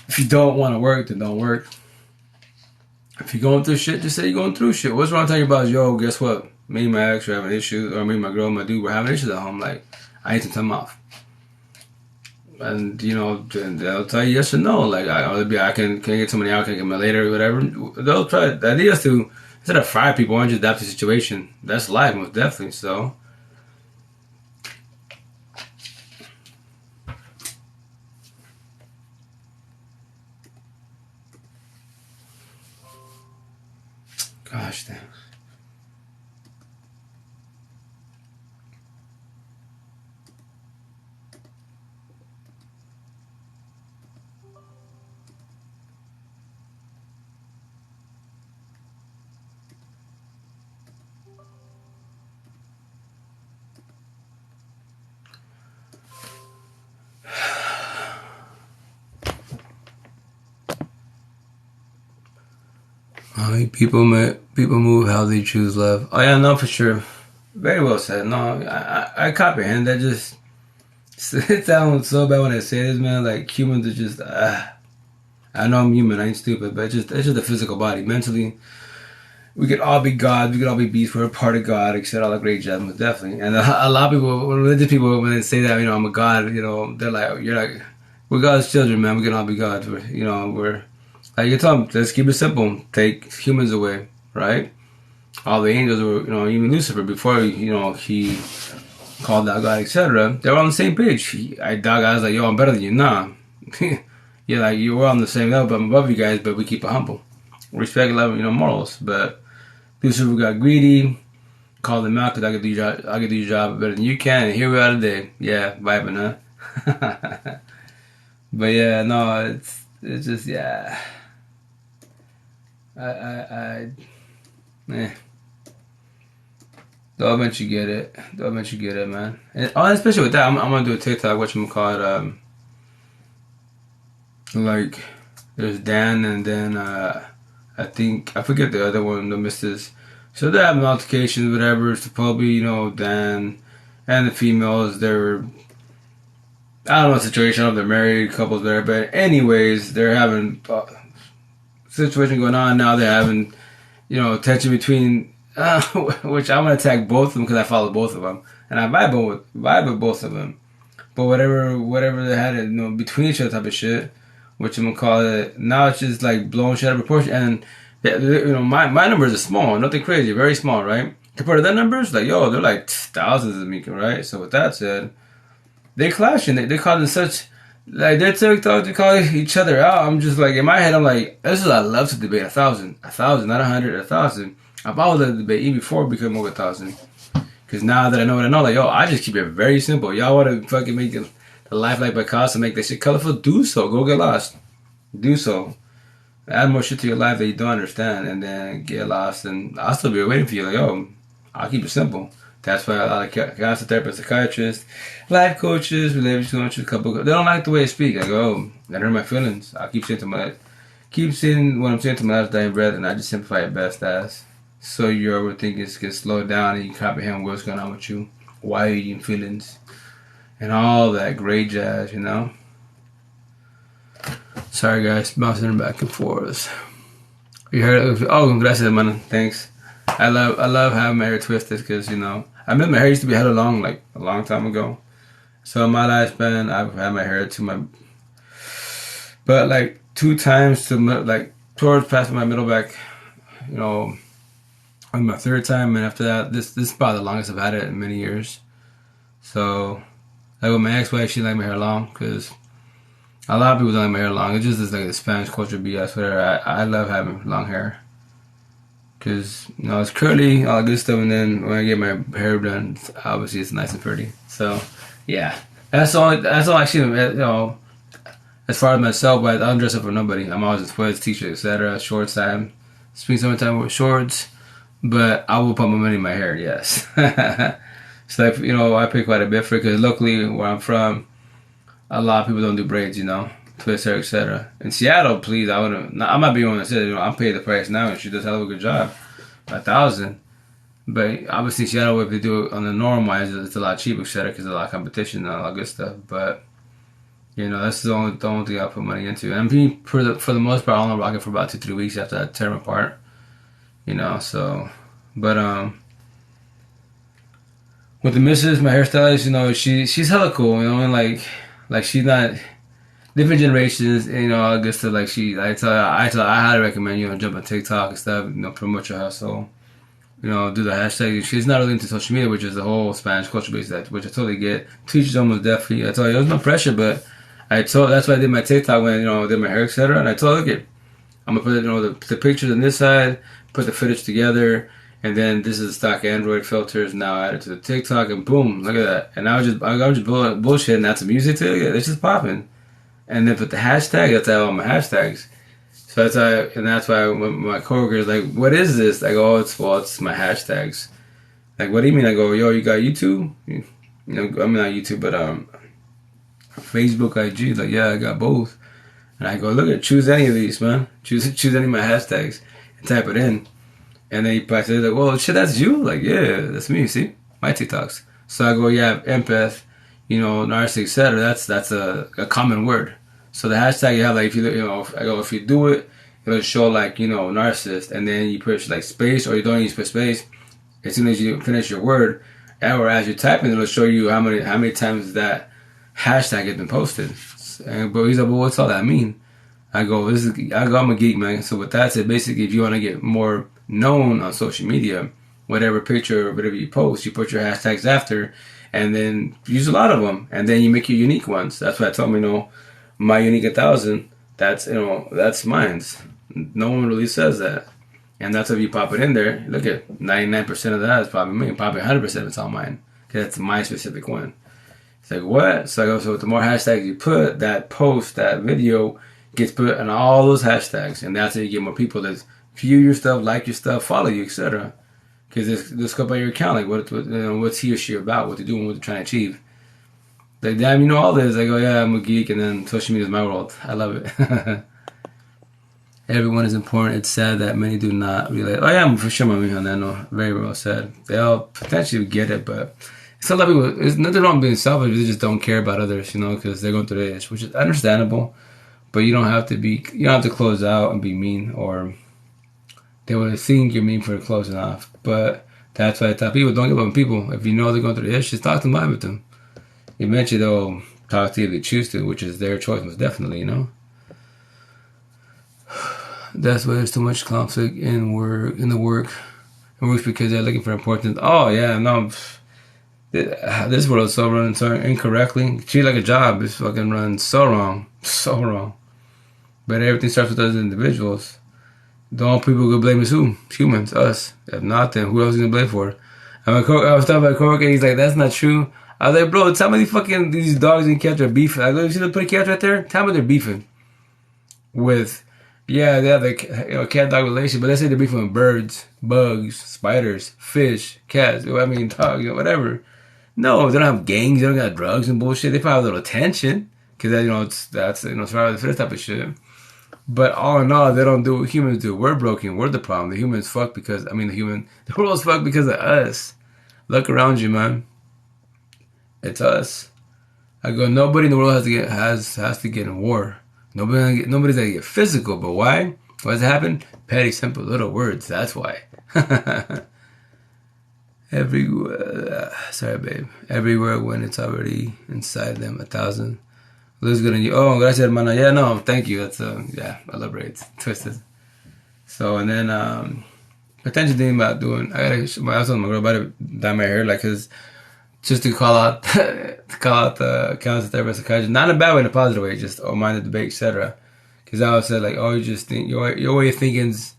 if you don't want to work, then don't work. If you're going through shit, just say you're going through shit. What's wrong talking about, yo, guess what? Me and my ex are having issues, or me and my girl and my dude, we're having issues at home. Like, I need some time off. And, you know, they'll tell you yes or no. Like, I can get somebody out, can I get me later, or whatever. They'll try. The idea is to, instead of fire people, why don't you adapt to the situation? That's life, most definitely. So, gosh, damn. People move how they choose love. Oh yeah, no, for sure. Very well said. No, I comprehend that. Just it sounds so bad when I say this, man. Like humans are just. I know I'm human. I ain't stupid, but it's just the physical body. Mentally, we could all be gods, we could all be beasts, we're a part of God, etc. All the great jazz, definitely. And a lot of people, religious people, when they say that, I'm a god, they're like, you're like, we're God's children, man. We can all be gods. We're like you tell them, let's keep it simple. Take humans away, right? All the angels were, even Lucifer before, he called out God, etc. They were on the same page. I was like, yo, I'm better than you. Nah, you're like we're on the same level, but I'm above you guys. But we keep it humble, respect, love, morals. But Lucifer got greedy, called him out because I could do your job better than you can. And here we are today. Yeah, vibing, huh? But yeah, no, it's just yeah. Eh. They'll eventually get it. Man. And especially with that, I'm gonna do a TikTok. Whatchamacallit, like there's Dan and then I forget the other one, the Mrs. So they're having altercations, whatever. It's probably Dan and the females. They're I don't know the situation of they're married couples there, but anyways, they're having situation going on now. They're having tension between which I'm gonna attack both of them because I follow both of them and I vibe with both of them. But whatever they had between each other type of shit, whatchamacallit, now it's just like blowing shit out of proportion. And my numbers are small, nothing crazy, very small, right? Compared to their numbers, like they're like thousands of me, right? So with that said, they clashing. They causing such like they're TikTok to call each other out. I'm just like in my head, I'm like, this is I love to debate 1,000, not 100, 1,000. I've always loved to debate even before it became over 1,000. Because now that I know what I know, like I just keep it very simple. Y'all want to fucking make the life like Picasso, make that shit colorful? Do so. Go get lost. Do so. Add more shit to your life that you don't understand, and then get lost. And I'll still be waiting for you. Like I'll keep it simple. That's why a lot of counselor therapists, psychiatrists, life coaches, relationship coaches, they don't like the way I speak. I go, that hurt my feelings. I keep saying what I'm saying to my last dying breath, and I just simplify it best as so your overthinking can slow down and you comprehend what's going on with you, why you're eating feelings, and all that great jazz, Sorry guys, bouncing back and forth. You heard it? Oh, gracias, man. Thanks. I love having my hair twisted because I mean my hair used to be hella long like a long time ago. So in my lifespan, I've had my hair but like 2 times to like towards past my middle back, on my 3rd time, and after that, this is about the longest I've had it in many years. So like with my ex-wife, she liked my hair long because a lot of people don't like my hair long. It's just this like the Spanish culture BS. Whatever. I love having long hair. Because, it's curly, all good stuff, and then when I get my hair done, obviously it's nice and pretty. So, yeah. That's all actually, as far as myself, but I don't dress up for nobody. I'm always in sweats, t-shirts, etc., shorts time. Spring, summertime with shorts, but I will put my money in my hair, yes. So, I pay quite a bit for it, because luckily, where I'm from, a lot of people don't do braids, twist hair, etc. In Seattle, please, I'm not being one that says, I'm paying the price now, and she does a hell of a good job, 1,000. But obviously, Seattle, if they do it on the normal, it's a lot cheaper, etc. Because there's a lot of competition and a lot of good stuff. But that's the only thing I put money into. And for the most part, I'll only rock it for about 2-3 weeks after I tear them apart. So, but with the missus, my hairstylist, she's hella cool, and like she's not. Different generations, I guess to like I highly recommend, jump on TikTok and stuff, promote your hustle, do the hashtag. She's not really into social media, which is the whole Spanish culture base, which I totally get. Teachers almost definitely. I told you, there's no pressure, but that's why I did my TikTok when, I did my hair, etc. And I told her, okay, I'm gonna put, the pictures on this side, put the footage together, and then this is the stock Android filters now added to the TikTok, and boom, look at that. And I was just bullshit and add some music to it. It's just popping. And then put the hashtag, that's all my hashtags. So that's why when my coworkers like, what is this? I go, it's my hashtags. Like, what do you mean? I go, yo, you got YouTube? I mean not YouTube, but Facebook, IG. Like, yeah, I got both. And I go, look choose any of these, man. Choose any of my hashtags and type it in. And then he probably says like, well, shit, that's you? Like, yeah, that's me. See, my TikToks. So I go, yeah, empath. Narcissistic, etc. That's a common word. So the hashtag you have, like, if you I go, if you do it it'll show like, you know, narcissist, and then you push like space, or you don't use put space. As soon as you finish your word, or as you're typing, it'll show you how many times that hashtag has been posted. But he's like, well, what's all that mean? I go, I'm a geek, man. So with that said, basically, if you want to get more known on social media, whatever picture or whatever you post, you put your hashtags after, and then use a lot of them, and then you make your unique ones. That's why I told me, you know, my unique 1,000. That's, you know, that's mine's. No one really says that, and that's if you pop it in there. Look at 99% of that is probably me. Probably 100% it's all mine, because that's my specific one. It's like, what? So I go, so the more hashtags you put, that post, that video gets put on all those hashtags, and that's how you get more people that view your stuff, like your stuff, follow you, etc. Because this go by your account, like what you know, what's he or she about, what they're doing, what they're trying to achieve. Like, damn, you know all this. I go, yeah, I'm a geek, and then social media is my world. I love it. Everyone is important. It's sad that many do not relate. Oh yeah, for sure, my on that. No, very well said. They all potentially get it, but it's a lot of people. There's nothing wrong being selfish. They just don't care about others, you know, because they're going through this, which is understandable. But you don't have to be. You don't have to close out and be mean, or they would think you're mean for closing off. But that's why I tell people, don't give up on people. If you know they're going through this, just talk to them, with them. Eventually they'll talk to you if they choose to, which is their choice, most definitely, you know. That's why there's too much conflict in the work. It works because they're looking for importance. Oh yeah, no, this world is so run so incorrectly. Treat it like a job. It's fucking run so wrong, so wrong. But everything starts with us individuals. The only people who blame is who? Humans, us. If not, then who else is gonna blame for? I was talking about a coworker. He's like, "That's not true." I was like, "Bro, tell me these dogs and cats are beefing." I go, "You see the pretty cats right there? Tell me they're beefing with." Yeah, they have the cat-dog relation, but let's say they're beefing with birds, bugs, spiders, fish, cats. I mean, dogs, whatever. No, they don't have gangs. They don't got drugs and bullshit. They probably have a little tension because that's survival of the fittest type of shit. But all in all, they don't do what humans do. We're broken. We're the problem. The humans fuck because the world's fucked because of us. Look around you, man. It's us. I go, nobody in the world has to get in war. Nobody's gonna get physical, but why? Why does it happen? Petty, simple, little words. That's why. Sorry, babe. Everywhere when it's already inside them, 1,000. Looks good on you. Oh, gracias, hermana. Yeah, no, thank you. That's yeah, elaborate, it's twisted. So and then potentially thinking about doing. I was telling my girl about it, dye my hair, like, cause just to call out the counselor, therapist, psychiatrist, not in a bad way, in a positive way, just mind the debate, etc. Because I always said, like, oh, you just think your way of thinking's,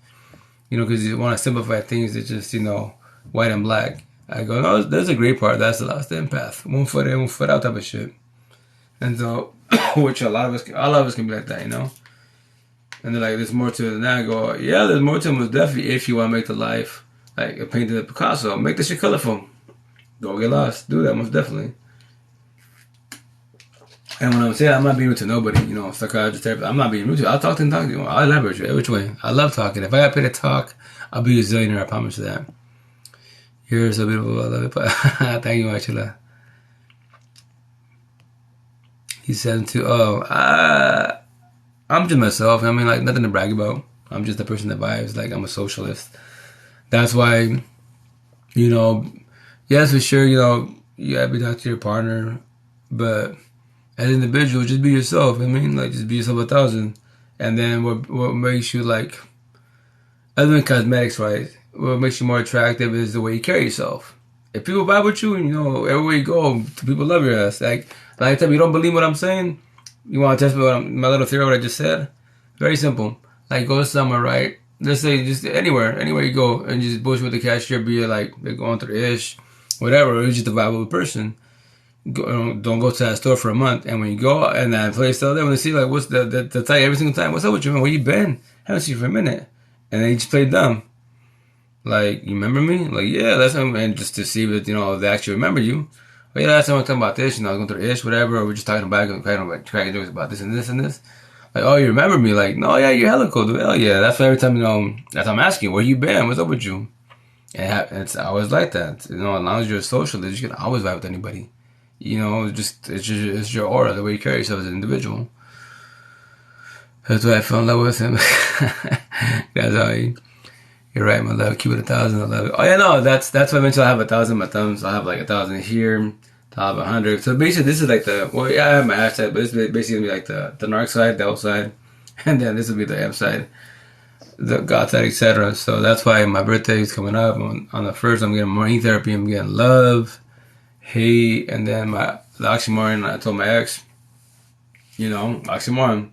you know, because you want to simplify things. It's just, you know, white and black. I go, no, there's a great part. That's the last empath. 1 foot in, 1 foot out type of shit. And so, which a lot of us can be like that, you know. And they're like, there's more to it than that. I go, yeah, there's more to it, most definitely. If you want to make the life like a painting of Picasso, make the shit colorful. Don't get lost. Do that, most definitely. And when I'm saying I'm not being rude to nobody, you know, psychiatrist, therapist, I'm not being rude to you. I'll talk to you. I'll elaborate you which way. I love talking. If I got paid to talk, I'll be a zillionaire. I promise you that. You're so beautiful. I love it. But thank you, Achila. He said to, I'm just myself. I mean, like, nothing to brag about. I'm just the person that vibes. Like, I'm a socialist. That's why, you know, yes, for sure, you know, you gotta be talking to your partner, but as an individual, just be yourself. I mean, like, just be yourself 1,000. And then what makes you, like, other than cosmetics, right, what makes you more attractive is the way you carry yourself. If people vibe with you, and, you know, everywhere you go, people love your ass. Like I tell you, you don't believe what I'm saying? You want to test me my little theory, what I just said? Very simple. Like, go somewhere, right? Let's say just anywhere you go, and just bullshit with the cashier, be like, they're going through ish, whatever, or you're just a viable person. Don't go to that store for a month, and when you go and that place still there, when they see, like, what's the tell you every single time, what's up with you, man? Where you been? Haven't seen you for a minute. And then you just play dumb. Like, you remember me? Like, yeah, that's time, and just to see that, you know, they actually remember you. But yeah, last time we were talking about this, you know, I was going through ish, whatever, or we're just talking about cracking jokes about this and this and this. Like, oh, you remember me? Like, no, yeah, you're hella cool, dude. Hell yeah. That's why every time, you know, that's I'm asking, where you been? What's up with you? And it's always like that. You know, as long as you're a socialist, you can always vibe with anybody. You know, it's your aura, the way you carry yourself as an individual. That's why I fell in love with him. That's how you're right, my love. Keep it 1,000. I love it. Oh yeah, no, that's why eventually I have 1,000. My thumbs, I have like 1,000 here. I have 100. So basically, this is like I have my hashtag, but this is basically gonna be like the narc side, the L side, and then this will be the M side, the God side, etc. So that's why my birthday is coming up on the first. I'm getting morning therapy. I'm getting love, hate, and then the oxymoron. I told my ex, oxymoron.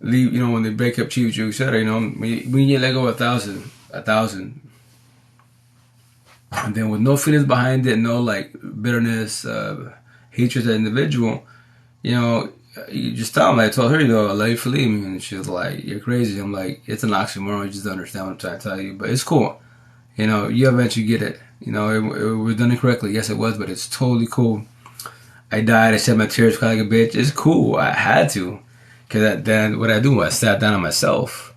Leave, when they break up, cheat with you, etc. When you let go of 1,000, and then with no feelings behind it, no like bitterness, hatred to the individual, you just tell them. I told her, I love you for leaving me, and she was like, "You're crazy." I'm like, "It's an oxymoron. You just don't understand what I'm trying to tell you, but it's cool. You eventually get it. It was done incorrectly. Yes, it was, but it's totally cool. I died. I shed my tears, cried like a bitch. It's cool. I had to." Because then what I do, I sat down on myself.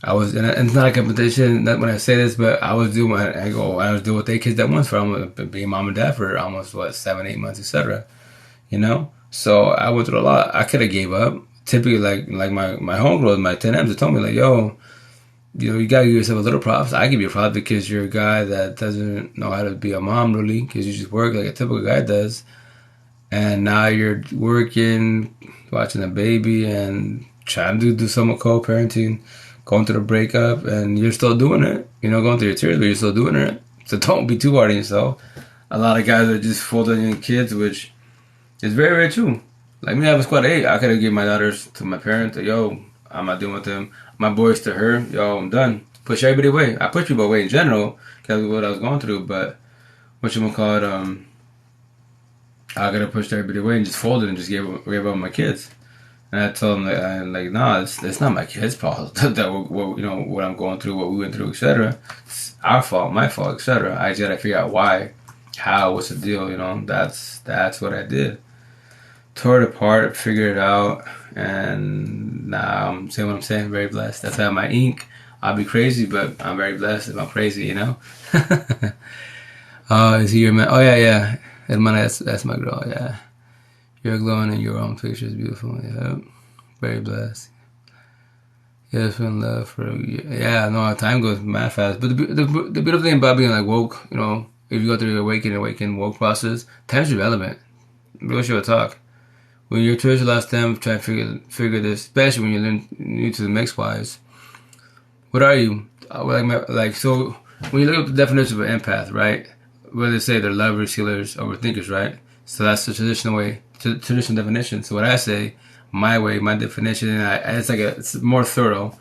And it's not a competition, not when I say this, but I was doing with 8 kids at once for almost being mom and dad for almost 7, 8 months, etc. So I went through a lot. I could have gave up. Typically, like my homegirls, my 10Ms, they told me like, yo, you gotta give yourself a little props. I give you props because you're a guy that doesn't know how to be a mom really, because you just work like a typical guy does. And now you're working, watching a baby, and trying to do some co-parenting, going through the breakup, and you're still doing it. Going through your tears, but you're still doing it. So don't be too hard on yourself. A lot of guys are just folding on your kids, which is very, very true. Like me, I have a squad of 8. I could have given my daughters to my parents. Yo, I'm not dealing with them. My boys to her. Yo, I'm done. Push everybody away. I push people away in general because of what I was going through. But I could have pushed everybody away and just folded and just gave up my kids. And I told them nah, it's not my kids' fault that what I'm going through, what we went through, etc. It's our fault, my fault, etc. I just gotta figure out why, how, what's the deal. That's what I did. Tore it apart, figured it out, and now I'm saying what I'm saying. Very blessed. That's how my ink. I'll be crazy, but I'm very blessed if I'm crazy. Is he your man? Oh yeah. Hermana, that's my girl, yeah. You're glowing in your own pictures, beautiful, yeah. Very blessed. Yes, in love for yeah. No, time goes mad fast. But the beautiful thing about being like woke, if you go through the awaken woke process, time's irrelevant. Real shit talk. When you're towards your last time, trying to figure this, especially when you're new to the mix wise. What are you? So when you look up the definition of an empath, right? Where they say they're lovers, healers, overthinkers, right? So that's the traditional definition. So what I say, my way, my definition, it's more thorough,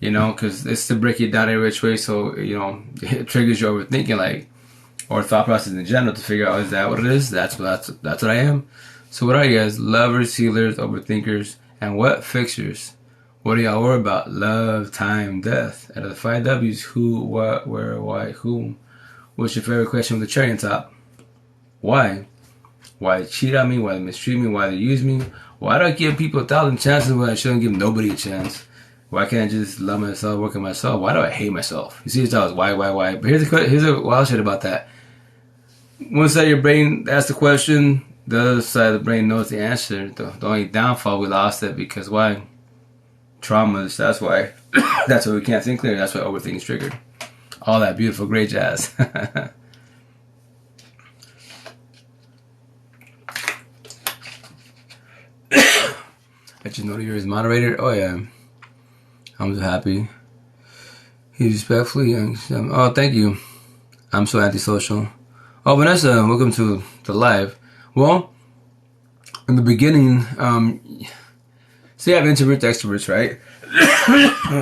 because it's to break it down in a rich way. So it triggers your overthinking, or thought process in general, to figure out, is that what it is? That's what I am. So what are you guys? Lovers, healers, overthinkers, and what fixers? What do y'all worry about? Love, time, death. Out of the 5 W's, who, what, where, why, whom. What's your favorite question with the cherry on top? Why? Why they cheat on me? Why they mistreat me? Why they use me? Why do I give people 1,000 chances when I shouldn't give nobody a chance? Why can't I just love myself, work on myself? Why do I hate myself? You see, it's always why? But here's a wild shit about that. One side of your brain asks the question, the other side of the brain knows the answer. The only downfall, we lost it because why? Traumas, that's why. That's why we can't think clearly. That's why overthinking is triggered. All that beautiful, great jazz. I just know you're his moderator. Oh yeah, I'm so happy. He's respectfully young. Oh, thank you. I'm so antisocial. Oh, Vanessa, welcome to the live. Well, in the beginning, say I have introverts, extroverts, right?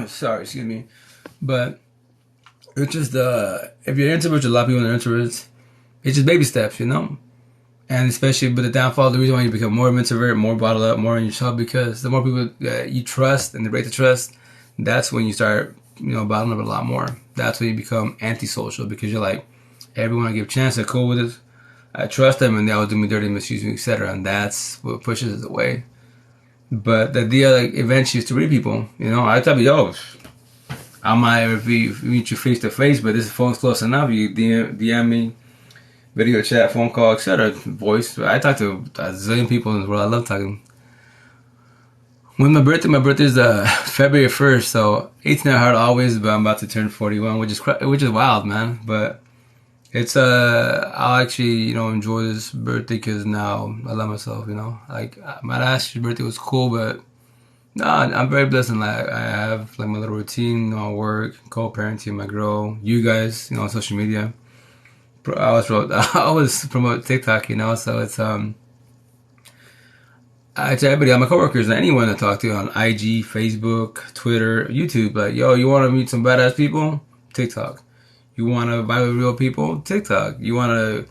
Sorry, excuse me, but. It's just, if you're introverts, a lot of people are introverts. It's just baby steps, And especially with the downfall, the reason why you become more of an introvert, more bottled up, more in yourself, because the more people you trust and they break the trust, that's when you start, bottling up a lot more. That's when you become antisocial, because you're like, everyone I give a chance, they're cool with it. I trust them and they always do me dirty, misuse me, etc. And that's what pushes us away. But the idea, eventually is to read people. I tell you, I might meet you face to face, but this phone's close enough. You DM me, video chat, phone call, etc. Voice. I talk to a zillion people in the world. I love talking. When my birthday is February 1st, so 18 at heart always, but I'm about to turn 41, which is wild, man. But it's I'll actually enjoy this birthday because now I love myself. Like my last year's birthday was cool, but no, I'm very blessed and like I have like my little routine, work, co-parenting my girl, you guys, on social media. I always promote TikTok, so it's I tell everybody, all my coworkers, and anyone I talk to on IG, Facebook, Twitter, YouTube, like, yo, you want to meet some badass people? TikTok. You want to vibe with real people? TikTok. You want to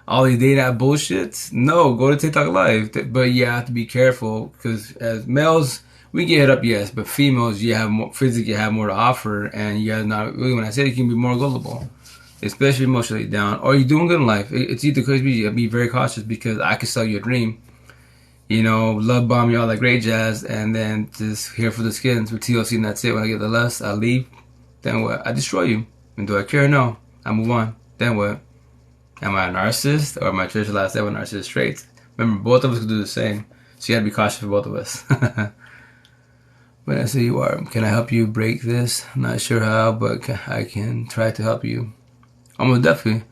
all these dating app bullshits? No, go to TikTok Live. But you have to be careful because as males, we get hit up, yes, but females, you have more physically have more to offer, and you guys not really. When I say you can be more gullible, especially emotionally down, or you're doing good in life. It's either crazy. Be very cautious because I can sell you a dream. Love bomb you all like great jazz, and then just here for the skins with TLC, and that's it. When I get the lust, I leave. Then what? I destroy you. And do I care? No. I move on. Then what? Am I a narcissist, or am I traditional last ever narcissist traits? Remember, both of us can do the same, so you gotta be cautious for both of us. But I say you are. Can I help you break this? I'm not sure how, but I can try to help you. Almost definitely.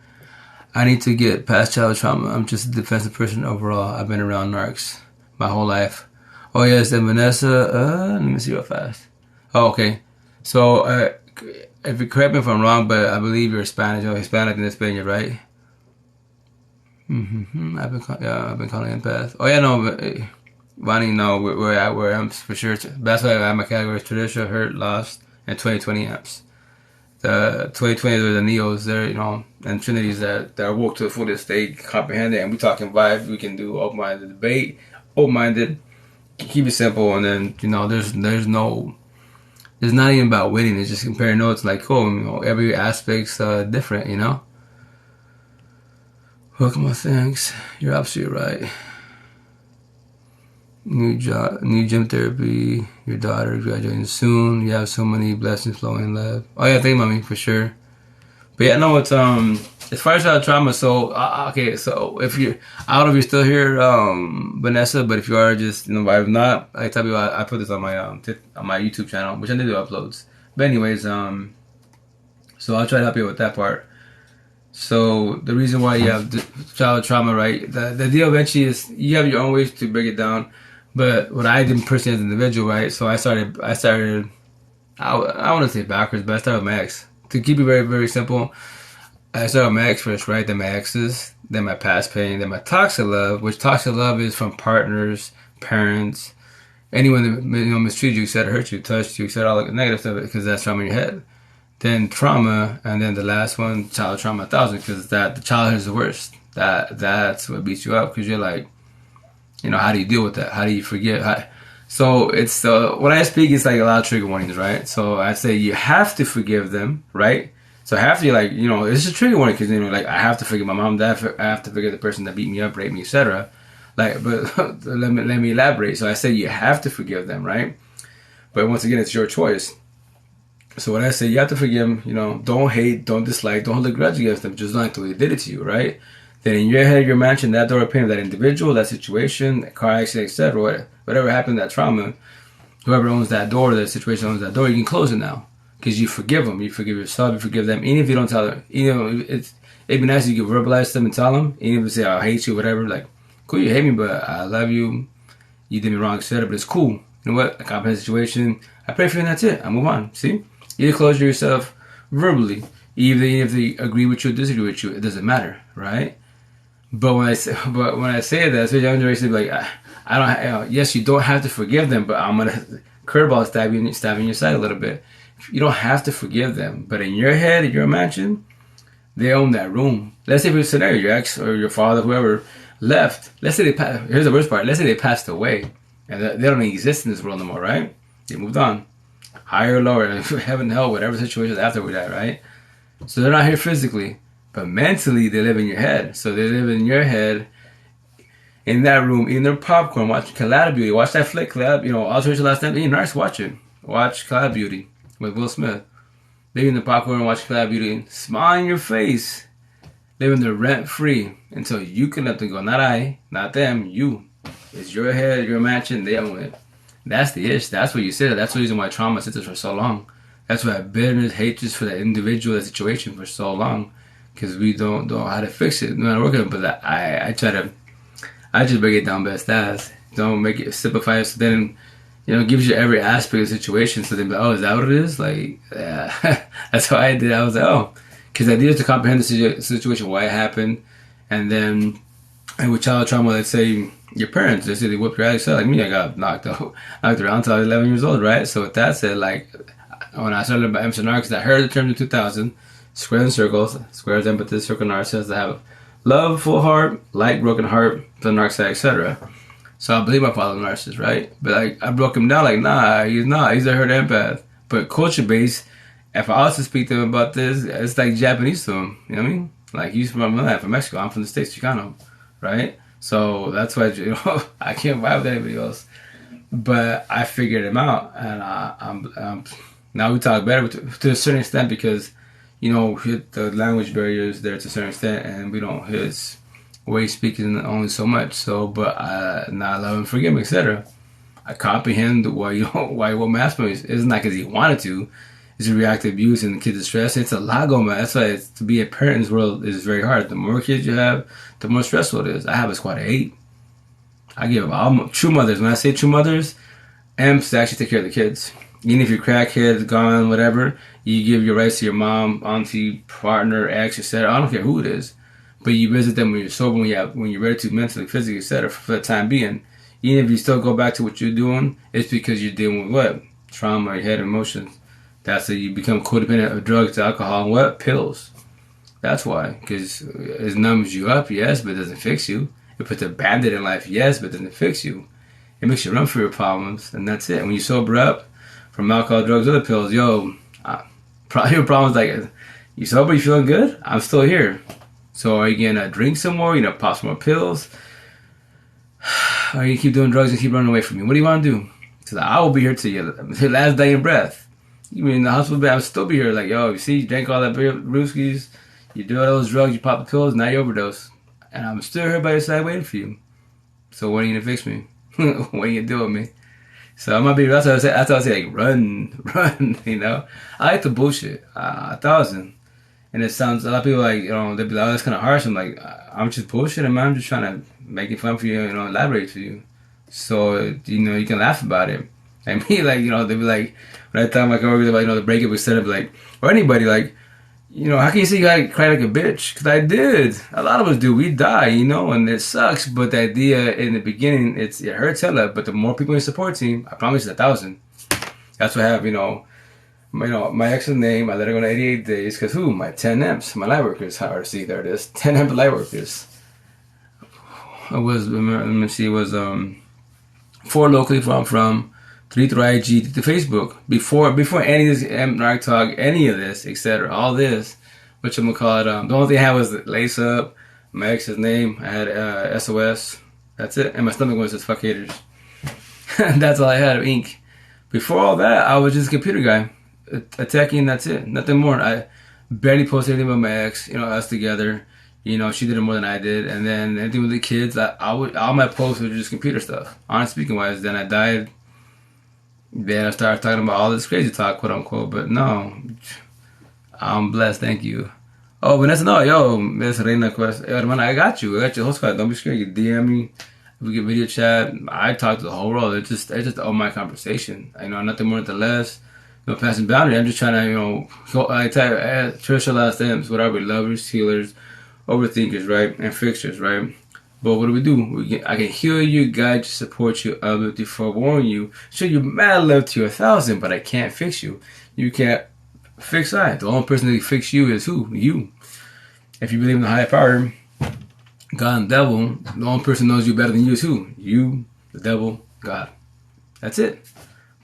I need to get past childhood trauma. I'm just a defensive person overall. I've been around narcs my whole life. Oh yes, then Vanessa. Let me see real fast. Oh, okay. So, if you correct me if I'm wrong, but I believe you're Spanish or Hispanic in Spaniard, right? I've been calling empath. Oh yeah, no, but Bonnie, no, where I'm for sure. That's why I have my categories: traditional, hurt, lost, and 2020 amps. The 2020 are the neos there, and trinities that are woke to the fullest. They comprehend it, and we talking vibe. We can do open-minded debate, open-minded, keep it simple, and then there's not even about winning. It's just comparing notes. Like, cool, every aspect's different. Welcome, thanks. You're absolutely right. New gym therapy. Your daughter graduating soon. You have so many blessings flowing in love. Oh yeah, thank you, mommy, for sure. But yeah, no, it's as far as trauma. So okay, so if you, I don't know if you're still here, Vanessa, but if you are, just if not, I tell you, I put this on my on my YouTube channel, which I do uploads. But anyways, so I'll try to help you with that part. So the reason why you have childhood trauma, right? The deal eventually is you have your own ways to break it down. But what I did personally as an individual, right? So I started. I want to say backwards, but I started with my ex. To keep it very, very simple, I started with my ex first, right? Then my exes, then my past pain, then my toxic love, which toxic love is from partners, parents, anyone that mistreated you, said hurt you, touched you, said all the negative stuff because that's trauma in your head. Then trauma, and then the last one, childhood trauma 1000, because the childhood is the worst. That's what beats you up because you're like, how do you deal with that? How do you forget? So it's when I speak, it's like a lot of trigger warnings, right? So I say you have to forgive them, right? So I have to it's a trigger warning because I have to forgive my mom, dad. I have to forgive the person that beat me up, raped me, etc. But let me elaborate. So I say you have to forgive them, right? But once again, it's your choice. So when I say you have to forgive them, don't hate, don't dislike, don't hold a grudge against them, just like the way they did it to you, right? Then in your head, you're imagining that door of pain of that individual, that situation, that car accident, etc. Whatever happened, that trauma, whoever owns that door, that situation owns that door, you can close it now. Because you forgive them. You forgive yourself, you forgive them. Even if you don't tell them, it'd be nice if you could verbalize them and tell them. Even if you say, I hate you, whatever, like, cool, you hate me, but I love you. You did me wrong, etc. But it's cool. You know what? A complicated situation. I pray for you and that's it. I move on. See? You close yourself verbally. Even if they agree with you or disagree with you, it doesn't matter, right? But when I say that, so young generation be like, I don't. Yes, you don't have to forgive them, but I'm gonna curveball stab you in your side a little bit. You don't have to forgive them, but in your head, in your imagination, they own that room. Let's say for a scenario, your ex or your father, whoever left. Let's say here's the worst part. Let's say they passed away and they don't exist in this world no more, right? They moved on, higher or lower, heaven, hell, whatever situation is after we die, right? So they're not here physically. But mentally, they live in your head. So they live in your head, in that room, eating their popcorn, watching Cloud Beauty. Watch that flick, Cloud. I'll show you last time. Nice, watch it. Watch Cloud Beauty with Will Smith. Living the popcorn, watch Cloud Beauty. Smile in your face. Living there rent free until you can let them go. Not I, not them, you. It's your head, your mansion. They own it. That's the issue. That's what you said. That's the reason why trauma sits us for so long. That's why bitterness, hatred for the individual, the situation for so long, because we don't know how to fix it. No, working it, but I try to, I just break it down best as. Don't make it simplify it. So then, it gives you every aspect of the situation. So then, oh, is that what it is? Like, yeah. That's what I did. I was like, oh, because the idea is to comprehend the situation, why it happened, and then, and with child trauma, let's say your parents, they say they whipped your ass. Like me, I got knocked around until I was 11 years old, right? So with that said, like, when I started about Emerson Narcissist, I heard the term in 2000, squares and circles, squares, empathy, circle, narcissist. I have love, full heart, light, broken heart, the narcissist, etc. So I believe my father was a narcissist, right? But like, I broke him down, like, nah, he's not. He's a hurt empath. But culture based, if I was to speak to him about this, it's like Japanese to him. You know what I mean? Like, he's from Mexico. I'm from the States, Chicano, right? So that's why, I can't vibe with anybody else. But I figured him out, and I'm now we talk better to a certain extent because, hit the language barriers there to a certain extent, and we don't his way of speaking only so much. So, but now I love him, forgive him, etc. I comprehend why why he won't mask me. It's not because he wanted to. It's a reactive abuse and the kids are stressed. It's a lot going on. That's why to be a parent in this world is very hard. The more kids you have, the more stressful it is. I have a squad of 8. I give all true mothers. When I say true mothers, M's to actually take care of the kids. Even if your crackhead's gone, whatever, you give your rights to your mom, auntie, partner, ex, etc. I don't care who it is, but you visit them when you're sober, when you're ready to mentally, physically, etc. For the time being. Even if you still go back to what you're doing, it's because you're dealing with what? Trauma, your head, emotions. That's how you become codependent of drugs, alcohol, and what? Pills. That's why. Because it numbs you up, yes, but it doesn't fix you. It puts a band-aid in life, yes, but it doesn't fix you. It makes you run for your problems, and that's it. When you sober up from alcohol, drugs, other pills, probably your problem's like, you sober, you feeling good? I'm still here. So are you gonna drink some more? Pop some more pills? Or you keep doing drugs and keep running away from me? What do you want to do? Because I will be here till your last dying breath. You in the hospital bed, I'll still be here. Like, you see, you drank all that brewskis, you do all those drugs, you pop the pills, now you overdose. And I'm still here by your side waiting for you. So when are you gonna fix me? What are you gonna do with me? So I'm gonna be, that's what I say, like, run, I like the bullshit, 1,000. And it sounds, a lot of people like, they'll be like, oh, that's kind of harsh. I'm like, I'm just bullshitting, man. I'm just trying to make it fun for you, elaborate for you. So, you can laugh about it. And me, like, they'll be like, when I tell my coworkers about, the breakup, instead of like, or anybody, like, how can you say you gotta cry like a bitch? Because I did. A lot of us do. We die, and it sucks. But the idea in the beginning, it hurts hella. But the more people in your support team, I promise it's 1,000. That's what I have, my ex's name, I let her go on 88 days. Because who? My 10 EMPs, my light workers. See, there it is. 10 EMP light workers. It was, let me see, it was 4 locally from 3 through IG to Facebook. Before any of this narc talk, any of this, etc. All this, which I'm gonna call it. The only thing I had was Lace Up, my ex's name. I had SOS. That's it. And my stomach was just fuck haters. That's all I had of ink. Before all that, I was just a computer guy, attacking. That's it. Nothing more. I barely posted anything about my ex. Us together. She did it more than I did. And then anything with the kids, all my posts were just computer stuff. Honestly speaking wise, then I died. Then I started talking about all this crazy talk, quote unquote. But no, I'm blessed. Thank you. Oh, Vanessa, no, yo, Miss Reina Quest. Hermana, I got you. The whole squad. Don't be scared. You DM me. We get video chat. I talk to the whole world. It's just all my conversation. Nothing more, nothing less. Passing boundary. I'm just trying to, I type Trisha last names, whatever. Lovers, healers, overthinkers, right, and fixers, right. But what do? I can heal you, guide you, support you, uplift you, forewarn you, show you mad love to 1,000, but I can't fix you. You can't fix I. The only person that can fix you is who? You. If you believe in the higher power, God and devil, the only person who knows you better than you is who? You, the devil, God. That's it.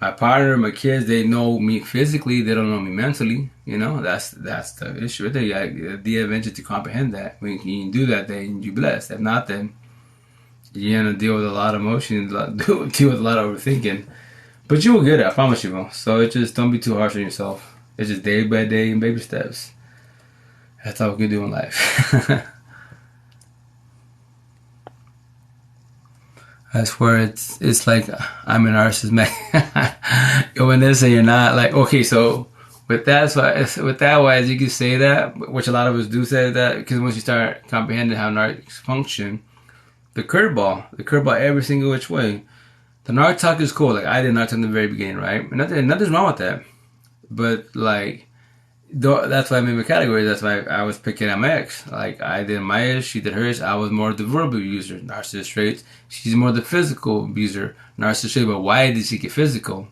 My partner, my kids, they know me physically, they don't know me mentally. That's the issue right there. You got the adventure to comprehend that. When you can do that, then you're blessed. If not, then you're gonna deal with a lot of emotions, deal with a lot of overthinking. But you will get it, I promise you will. So it just, don't be too harsh on yourself. It's just day by day and baby steps. That's all we can do in life. I swear it's like I'm a narcissist, man. When they say you're not, like, okay, so with that wise, you can say that, which a lot of us do say that, because once you start comprehending how narcs function, the curveball every single which way. The narc talk is cool. Like I did narc talk in the very beginning, right? And nothing's wrong with that. But like, that's why I made my categories. That's why I was picking at my ex. Like I did my she did hers. I was more the verbal abuser, narcissist traits. She's more the physical abuser, narcissist traits. But why did she get physical?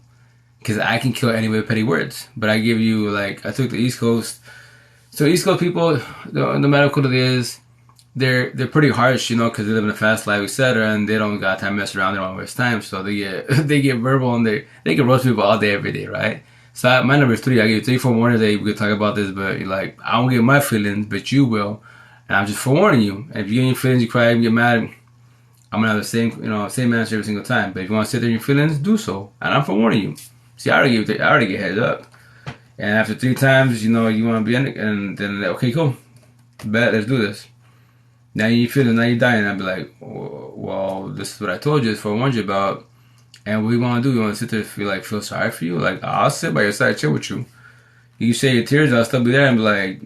Because I can kill anybody with petty words. But I give you, like, I took the East Coast. So East Coast people, no matter what it is, they're pretty harsh, you know, because they live in a fast life, etc., and they don't got time to mess around. They don't waste time, so they get they get verbal and they can roast people all day, every day, right? So my number is 3. I give you 3 forewarnings that we could talk about this, but like I don't get my feelings, but you will, and I'm just forewarning you. And if you get any feelings, you cry, and get mad, I'm gonna have the same answer every single time. But if you want to sit there in your feelings, do so, and I'm forewarning you. See, I already get heads up, and after 3 times, you know you want to be in it, and then okay, cool, bet, let's do this. Now you feel it, now you're dying. I'd be like, well, this is what I told you, this is what I warned you about. And what you want to do, you want to sit there and feel sorry for you? Like, I'll sit by your side, chill with you. You can shed your tears, I'll still be there and be like,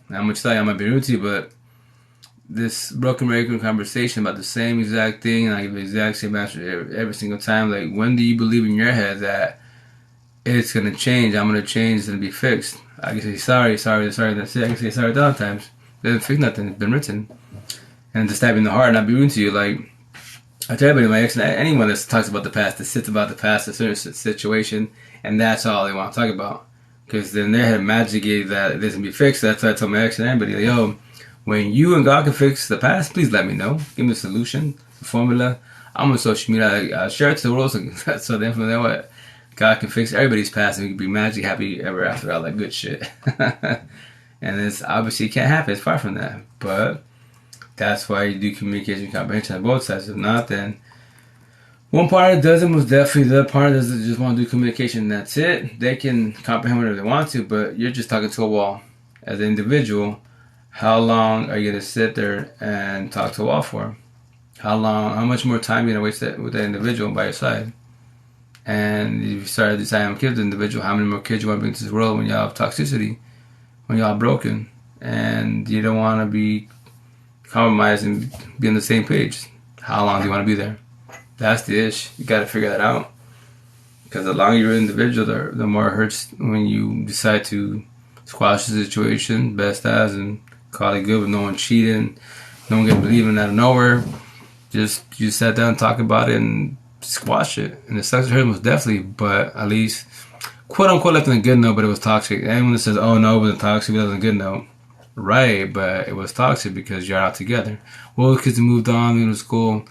how much time I might be rude to you, but this broken American conversation about the same exact thing, and I give the exact same answer every single time. Like, when do you believe in your head that it's going to change, I'm going to change, it's going to be fixed? I can say sorry, that's it. I can say sorry 1,000 times. It doesn't fix nothing, it's been written. And to stab you in the heart and not be rude to you. Like, I tell everybody, my ex, and anyone that talks about the past, that sits about the past, a certain situation, and that's all they want to talk about. Because then their head magically that it doesn't be fixed. That's why I told my ex and everybody, like, yo, when you and God can fix the past, please let me know. Give me the solution, the formula. I'm on social media. I'll share it to the world so then from there, what God can fix everybody's past and we can be magically happy ever after, all that good shit. And it's obviously can't happen. It's far from that. But that's why you do communication comprehension on both sides. If not, then one party doesn't, most definitely the other party doesn't just want to do communication and that's it. They can comprehend whatever they want to, but you're just talking to a wall. As an individual, how long are you going to sit there and talk to a wall for? How much more time are you going to waste with that individual by your side? And if you start deciding to kill the individual, how many more kids you want to bring to this world when y'all have toxicity, when y'all broken, and you don't want to be compromise and be on the same page. How long do you want to be there? That's the issue. You got to figure that out. Because the longer you're an individual, the more it hurts when you decide to squash the situation, best as, and call it good with no one cheating, no one getting believing out of nowhere. Just you sat down and talk about it and squash it. And it sucks to hurt most definitely, but at least quote unquote left on a good note, but it was toxic. Anyone that says, oh no, it wasn't toxic, it was on a good note. Right, but it was toxic because you're out together. Well, because you moved on, to school.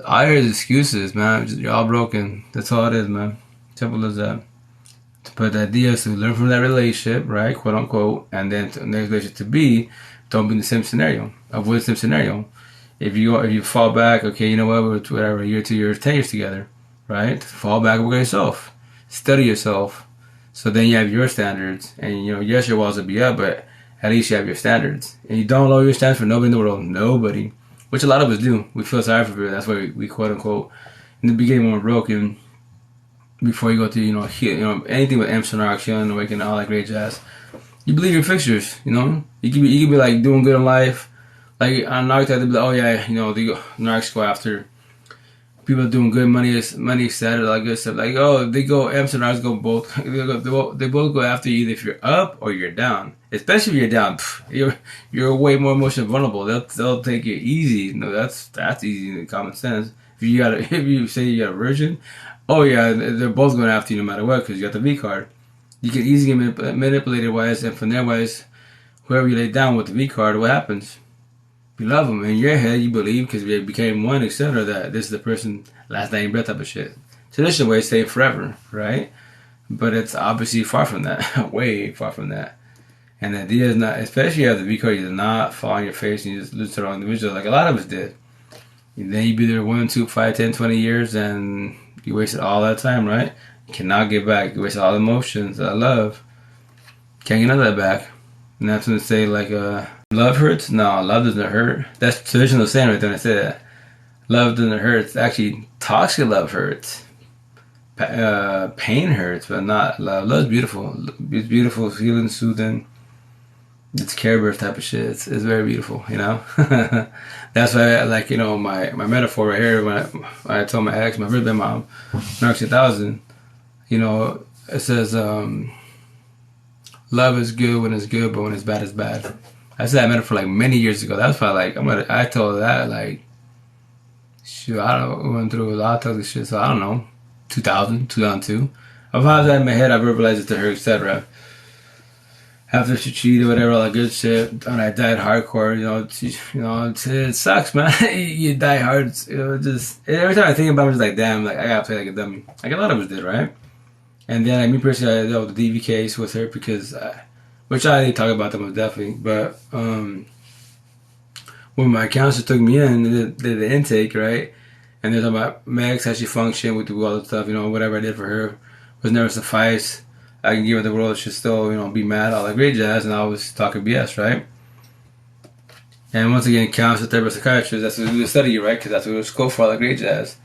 I heard excuses, man. You're all broken. That's all it is, man. Simple as that. But the idea is to learn from that relationship, right, quote unquote, and then the next relationship to be, don't be in the same scenario. Avoid the same scenario. If you fall back, okay, you know what, whatever, a year, 2 years, 10 years together, right? Fall back, work on yourself. Study yourself. So then you have your standards, and yes, your walls will be up, but at least you have your standards. And you don't lower your standards for nobody in the world. Nobody. Which a lot of us do. We feel sorry for people. That's why we quote unquote, in the beginning when we're broken, before you go to, heal, anything with Amsterdam, healing, awakening, all that great jazz, you believe your fixtures, You can be like doing good in life. Like on Narc, they'll be like, oh yeah, the Narcs go after people doing good, money, set, all that good stuff. Like, oh, they go, Amsterdam go both. They both go after you either if you're up or you're down. Especially if you're down, you're way more emotionally vulnerable. They'll take it easy. That's easy in common sense. If you say you got a virgin, oh yeah, they're both going after you no matter what because you got the V card. You can easily get manipulated wise, and from there wise, whoever you lay down with the V card, what happens? You love them. In your head, you believe because they became one, etc. That this is the person last dying breath type of shit. Traditional way, stay forever, right? But it's obviously far from that. Way far from that. And the idea is not, especially if the V card, you do not fall on your face and you just lose to the wrong individual like a lot of us did. And then you be there 1, 2, 5, 10, 20 years and you wasted all that time, right? You cannot get back. You wasted all the emotions, that love. Can't get none of that back. And that's when they say love hurts? No, love doesn't hurt. That's traditional saying right there when I say that. Love doesn't hurt. Actually, toxic love hurts. Pain hurts, but not love. Love's beautiful. It's beautiful, it's healing, soothing. It's Care Bears type of shit. It's very beautiful, you know. That's why, like, you know, my metaphor right here when I told my ex, my first been mom, Narc 2000, you know, it says, love is good when it's good, but when it's bad, it's bad. I said that metaphor like many years ago. That's why, like, I told her that, like, shoot, I don't know, we went through a lot of toxic shit, so I don't know, 2000, 2002. I've had that in my head, I verbalized it to her, etc. After she cheated, whatever, all that good shit, and I died hardcore, it sucks, man. You die hard, just, every time I think about it, I'm just like, damn, like, I gotta play like a dummy. Like, a lot of us did, right? And then, like, me personally, I dealt with the DV case with her because, which I didn't talk about them definitely, but, when my counselor took me in, did the intake, right? And they're talking about Megs, how she functioned, we do all the stuff, whatever I did for her was never suffice. I can give her the world, she'll still, be mad, all that great jazz, and I was talking BS, right? And once again, counselor, therapist, psychiatrist, that's what we study, right? Because that's what it was called for, all that great jazz.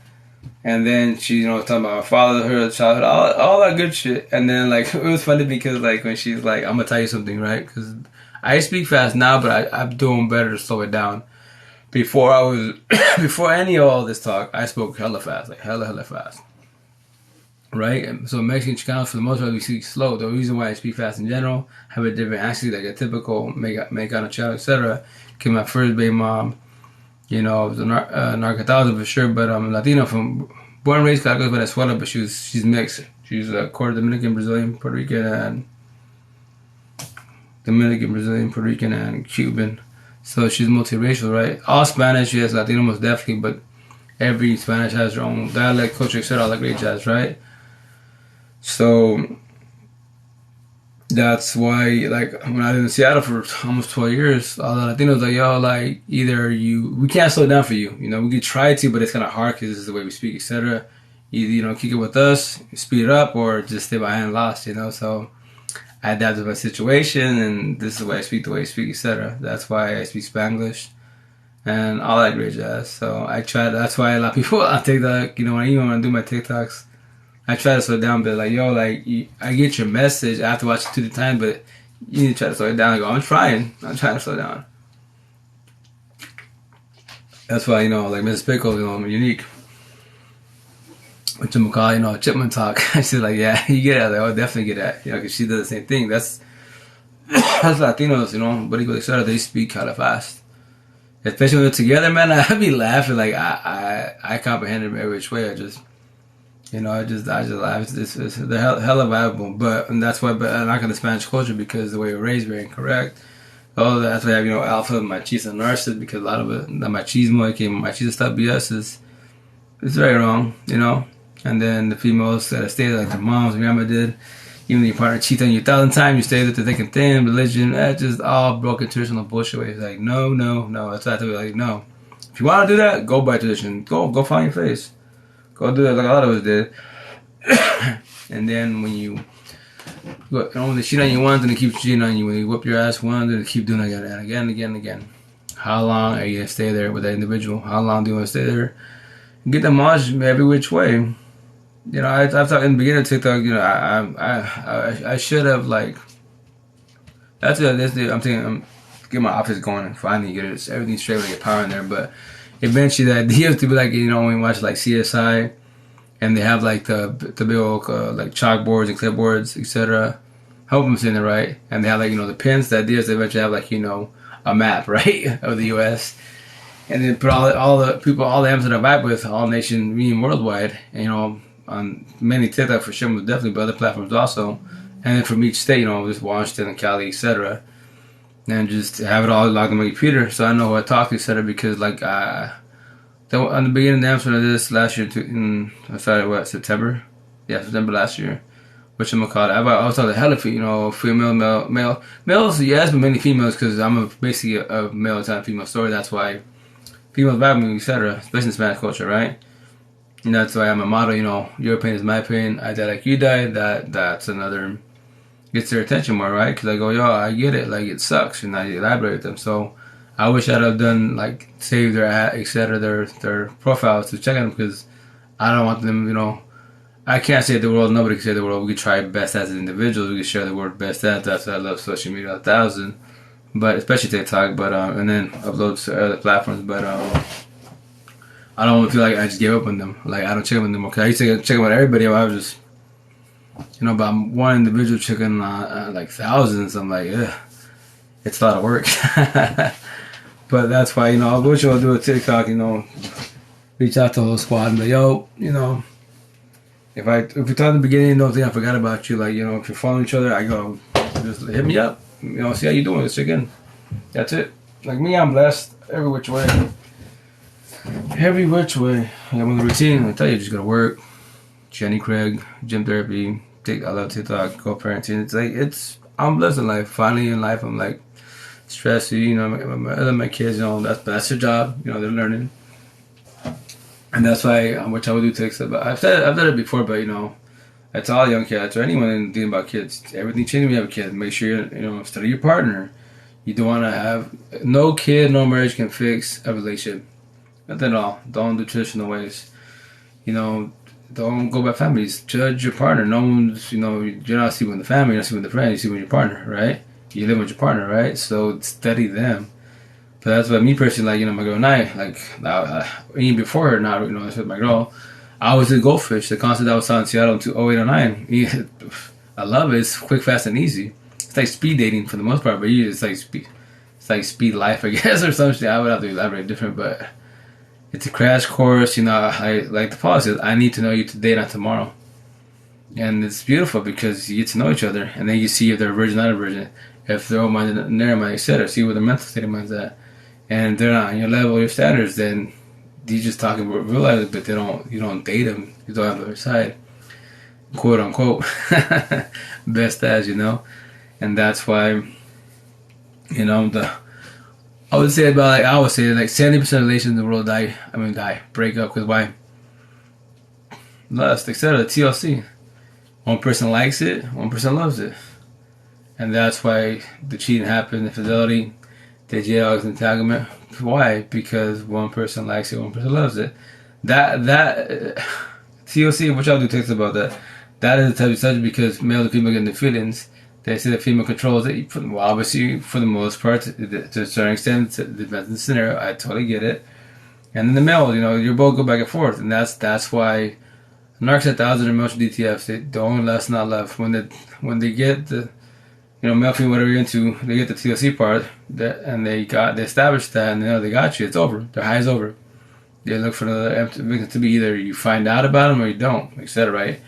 And then she, talking about my father, her childhood, all that good shit. And then, like, it was funny because, like, when she's like, I'm gonna tell you something, right? Because I speak fast now, but I'm doing better to slow it down. Before before any of all this talk, I spoke hella fast, like hella fast. Right? And so Mexican Chicanos, for the most part, we speak slow. The reason why I speak fast in general, have a different accent, like a typical Mexicano child, etc. Because my first baby mom, was a Narc 1000 for sure, but I'm Latino, born and raised Caracas, Venezuela, but she's mixed. She's a quarter Dominican, Brazilian, Puerto Rican, and Cuban. So she's multiracial, right? All Spanish, yes, Latino most definitely, but every Spanish has their own dialect, culture, etc. All that great jazz, right? So that's why, like, when I lived in Seattle for almost 12 years, all the Latinos like, yo, like, either we can't slow it down for you. We could try to, but it's kind of hard because this is the way we speak, etc. Either, kick it with us, speed it up, or just stay behind and lost, So I adapted to my situation, and this is the way I speak, the way I speak, etc. That's why I speak Spanglish and all that great jazz. So I try. That's why a lot of people on TikTok, when I do my TikToks, I try to slow it down, but like, yo, like, I get your message. I have to watch it 2 times, but you need to try to slow it down. I go, I'm trying to slow it down. That's why, like Mrs. Pickles, I'm unique. What you call, chipmunk talk. She's like, yeah, you get it. Like, oh, definitely get that. Because she does the same thing. That's Latinos, but they speak kind of fast. Especially when they're together, man, I be laughing. Like, I comprehend it every which way. I just laugh. They're hella valuable. And that's why, but I'm not going to Spanish culture because the way we're raised, very incorrect. Oh, that's why I have, alpha, machista, and narcissist, because a lot of it, the machista stuff, BS it's very wrong, And then the females that stay there, like their moms and grandma did, even if your partner cheats on you 1,000 times, you stay there to thick and thin, religion, that's just all broken traditional bullshit ways. Like, no. That's why I tell you, like, no. If you want to do that, go by tradition. Go find your face. Go do that like a lot of us did. And then when when they cheat on you once, and they keep cheating on you. When you whip your ass once, they keep doing it again and again. How long are you going to stay there with that individual? How long do you want to stay there? Get them mosh every which way. I've talked in the beginning of TikTok. I should have, like. That's it. I'm thinking. I'm get my office going and finally get everything straight when I get power in there. But eventually, the idea is to be like, when you watch like CSI, and they have like the big old like chalkboards and clipboards, etc. I hope I'm saying it right. And they have like the pins. The idea is to eventually have like a map, right, of the U.S. And then put all the people, all the M's that I vibe with, all nation, meaning worldwide, and on many TikTok for sure, but definitely, but other platforms also. And then from each state, just Washington and Cali, etc. And just have it all logged on my computer, so I know who I talk to, etc. Because like on the beginning of the episode of this last year, September? Yeah, September last year. Whatchamacallit, I was talking to hella female, male. Males, yes, but mainly females, because I'm basically a male time female story. That's why females vibe me, etc. Especially in Spanish culture, right? And that's why I'm a model, your pain is my pain. I die like you die. That's another, gets their attention more, right? Because I go, yo, I get it. Like, it sucks. And I elaborate with them. So I wish I'd have done like save their etc. Their profiles to check them because I don't want them. I can't save the world. Nobody can save the world. We could try best as individuals. We could share the word best as. That's why I love social media 1,000. But especially TikTok. But and then upload to other platforms. But I don't feel like I just gave up on them. Like I don't check them anymore. Cause I used to check them on everybody. I was just about one individual checking like thousands. I'm like, ugh, it's a lot of work. But that's why I wish I would do a TikTok. Reach out to the whole squad and be, yo, if we talk in the beginning, don't think I forgot about you. Like, if you're following each other, I go, just hit me up. See how you doing. Let's check in. That's it. Like me, I'm blessed every which way. Every which way. I'm on the routine. I tell you, just go to work. Jenny Craig, gym therapy. I love TikTok, co-parenting. It's like, I'm blessed in life. Finally in life, I'm like stress-free. My kids, that's their job. They're learning. And that's why, which I would do takes about. I've done it before, but that's all young kids or anyone thinking about kids. Everything changes when you have a kid. Make sure study your partner. You don't want to have no kid, no marriage can fix a relationship. Nothing at all. Don't do traditional ways. Don't go by families. Judge your partner. No one's you're not sleeping with the family. You're not sleeping with the friend. You're sleeping with your partner, right? You live with your partner, right? So study them. So that's what me personally, my girl and I, even before her, now, I was with my girl, I was at Goldfish, the concert that was out in Seattle in 2008-09. I love it. It's quick, fast, and easy. It's like speed dating for the most part, but it's like speed life, I guess, or something. I would have to elaborate different, but it's a crash course. I like the policy. I need to know you today, not tomorrow. And it's beautiful because you get to know each other, and then you see if they're a virgin, not a virgin, if they're open-minded, narrow-minded, etc. See where their mental state of mind's at. And they're not on your level, your standards, then you just talking about real life, but you don't date them. You don't have their side, quote unquote, best as and that's why I would say like 70% of relations in the world break up because why? Lust, etc. TLC. One person likes it, one person loves it, and that's why the cheating happens, infidelity. The jail entanglement. Why? Because one person likes it, one person loves it. That TLC, which I'll do text about that. That is the type of subject because male and female get the feelings. They say the female controls it. Well, obviously, for the most part, to a certain extent, it depends on the scenario. I totally get it. And then the male, you both go back and forth, and that's why narcs 1,000 are emotional DTFs. They don't lust, not love. When they get the male, female, whatever you're into, they get the TLC part, and they established that, and they got you. It's over. Their high is over. They look for the victim to be either you find out about them or you don't, etc. Right?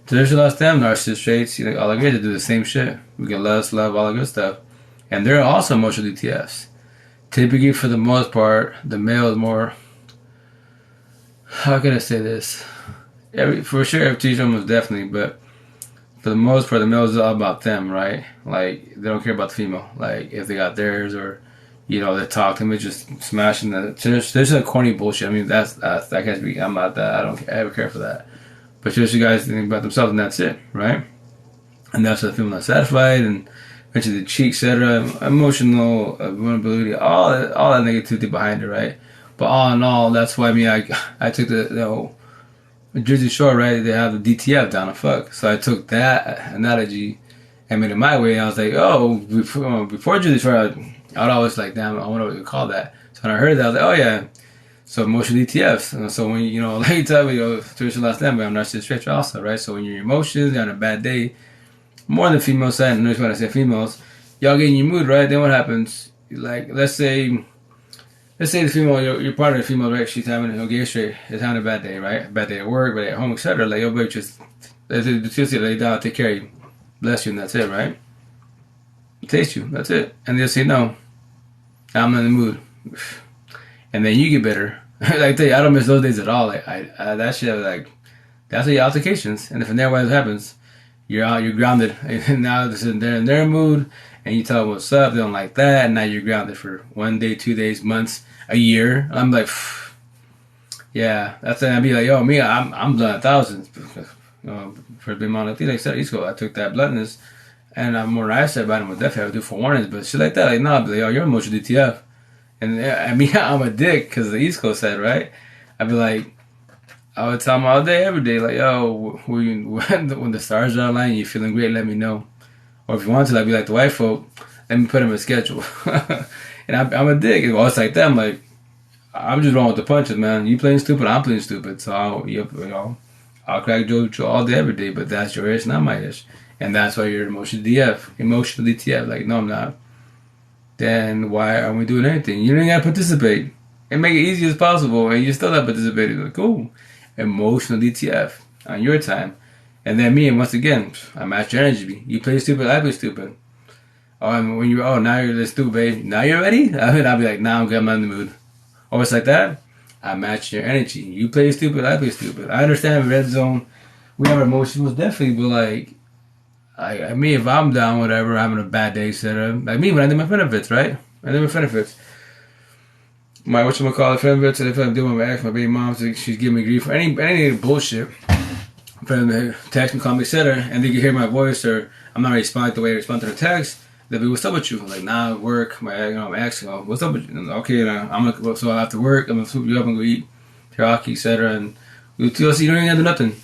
Traditional STEM, narcissist traits, all the guys do the same shit. We get lust, love, all the good stuff, and they're also emotional DTFs. Typically, for the most part, the male is more. How can I say this? For sure, teach them was definitely, but. For the most part, the male is all about them, right? Like, they don't care about the female. Like, if they got theirs or, they talk to them, it's just smashing the... There's a corny bullshit. I mean, that can't be... I'm not that. I don't ever care for that. But just you guys think about themselves, and that's it, right? And that's why the female not satisfied, and eventually the cheek, etc. Emotional vulnerability, all that negativity behind it, right? But all in all, that's why I took the... Jersey Shore, right? They have the DTF down to fuck. So I took that analogy and made it my way. And I was like, oh, before Jersey Shore, I would always like, damn, I wonder what you call that. So when I heard that, I was like, oh yeah. So emotional DTFs. And so when like you tell me, traditional last name, but I'm narcissistic stretch also, right? So when your emotions, you're on a bad day, more than female side, and notice when I say females, y'all get in your mood, right? Then what happens? Like, let's say the female, your partner, the female, right? She's having a gay straight, is having a bad day, right? Bad day at work, bad day at home, etc. Like, yo, baby, just lay down, take care of you, bless you, and that's it, right? Taste you, that's it, and they'll say no. I'm in the mood, and then you get better. Like I tell you, I don't miss those days at all. Like that shit, like that's the altercations, and if never what happens, you're grounded, and now they're in their mood. And you tell them what's up, they don't like that, and now you're grounded for 1 day, 2 days, months, a year. I'm like, yeah, that's it. I'd be like, yo, me, I'm done 1,000. For being on the like East Coast, I took that bluntness, and I'm more nice about it. Definitely I would do for warnings, but shit like that, like, nah, I'd be like, yo, you're emotional DTF. And I mean, I'm a dick because the East Coast side, right? I'd be like, I would tell them all day, every day, like, yo, when the stars are aligned, you're feeling great, let me know. Or if you want to, like, be like the white folk, let me put them in a schedule. And I'm a dick. It's like that. I'm like, I'm just rolling with the punches, man. You playing stupid, I'm playing stupid. So I'll crack jokes all day, every day. But that's your ish, not my ish. And that's why you're emotional DTF. Like, no, I'm not. Then why aren't we doing anything? You don't gotta participate and make it easy as possible, and you're still not participating. Like, cool, emotional DTF on your time. And then me, and once again, I match your energy. You play stupid, I play stupid. Oh, and when now you're this stupid, babe. Now you're ready? I'll be like, nah, I'm good, I'm not in the mood. Or it's like that. I match your energy. You play stupid, I play stupid. I understand red zone. We have emotions, definitely, but like, I mean, if I'm down, whatever, having a bad day, etc. Like me, when I do my benefits, right? I do my benefits. My whatchamacallit benefits, and if I'm doing my ex, my baby mom, so she's giving me grief for any bullshit. Friend text me, call me, etc. And they can hear my voice, or I'm not responding the way I respond to the text. They'll be, what's up with you? Like, nah, work. My ex, what's up with you? And, okay, so after work, I'm gonna swoop you up and go eat teriyaki, etc. And we TLC, you don't even do nothing.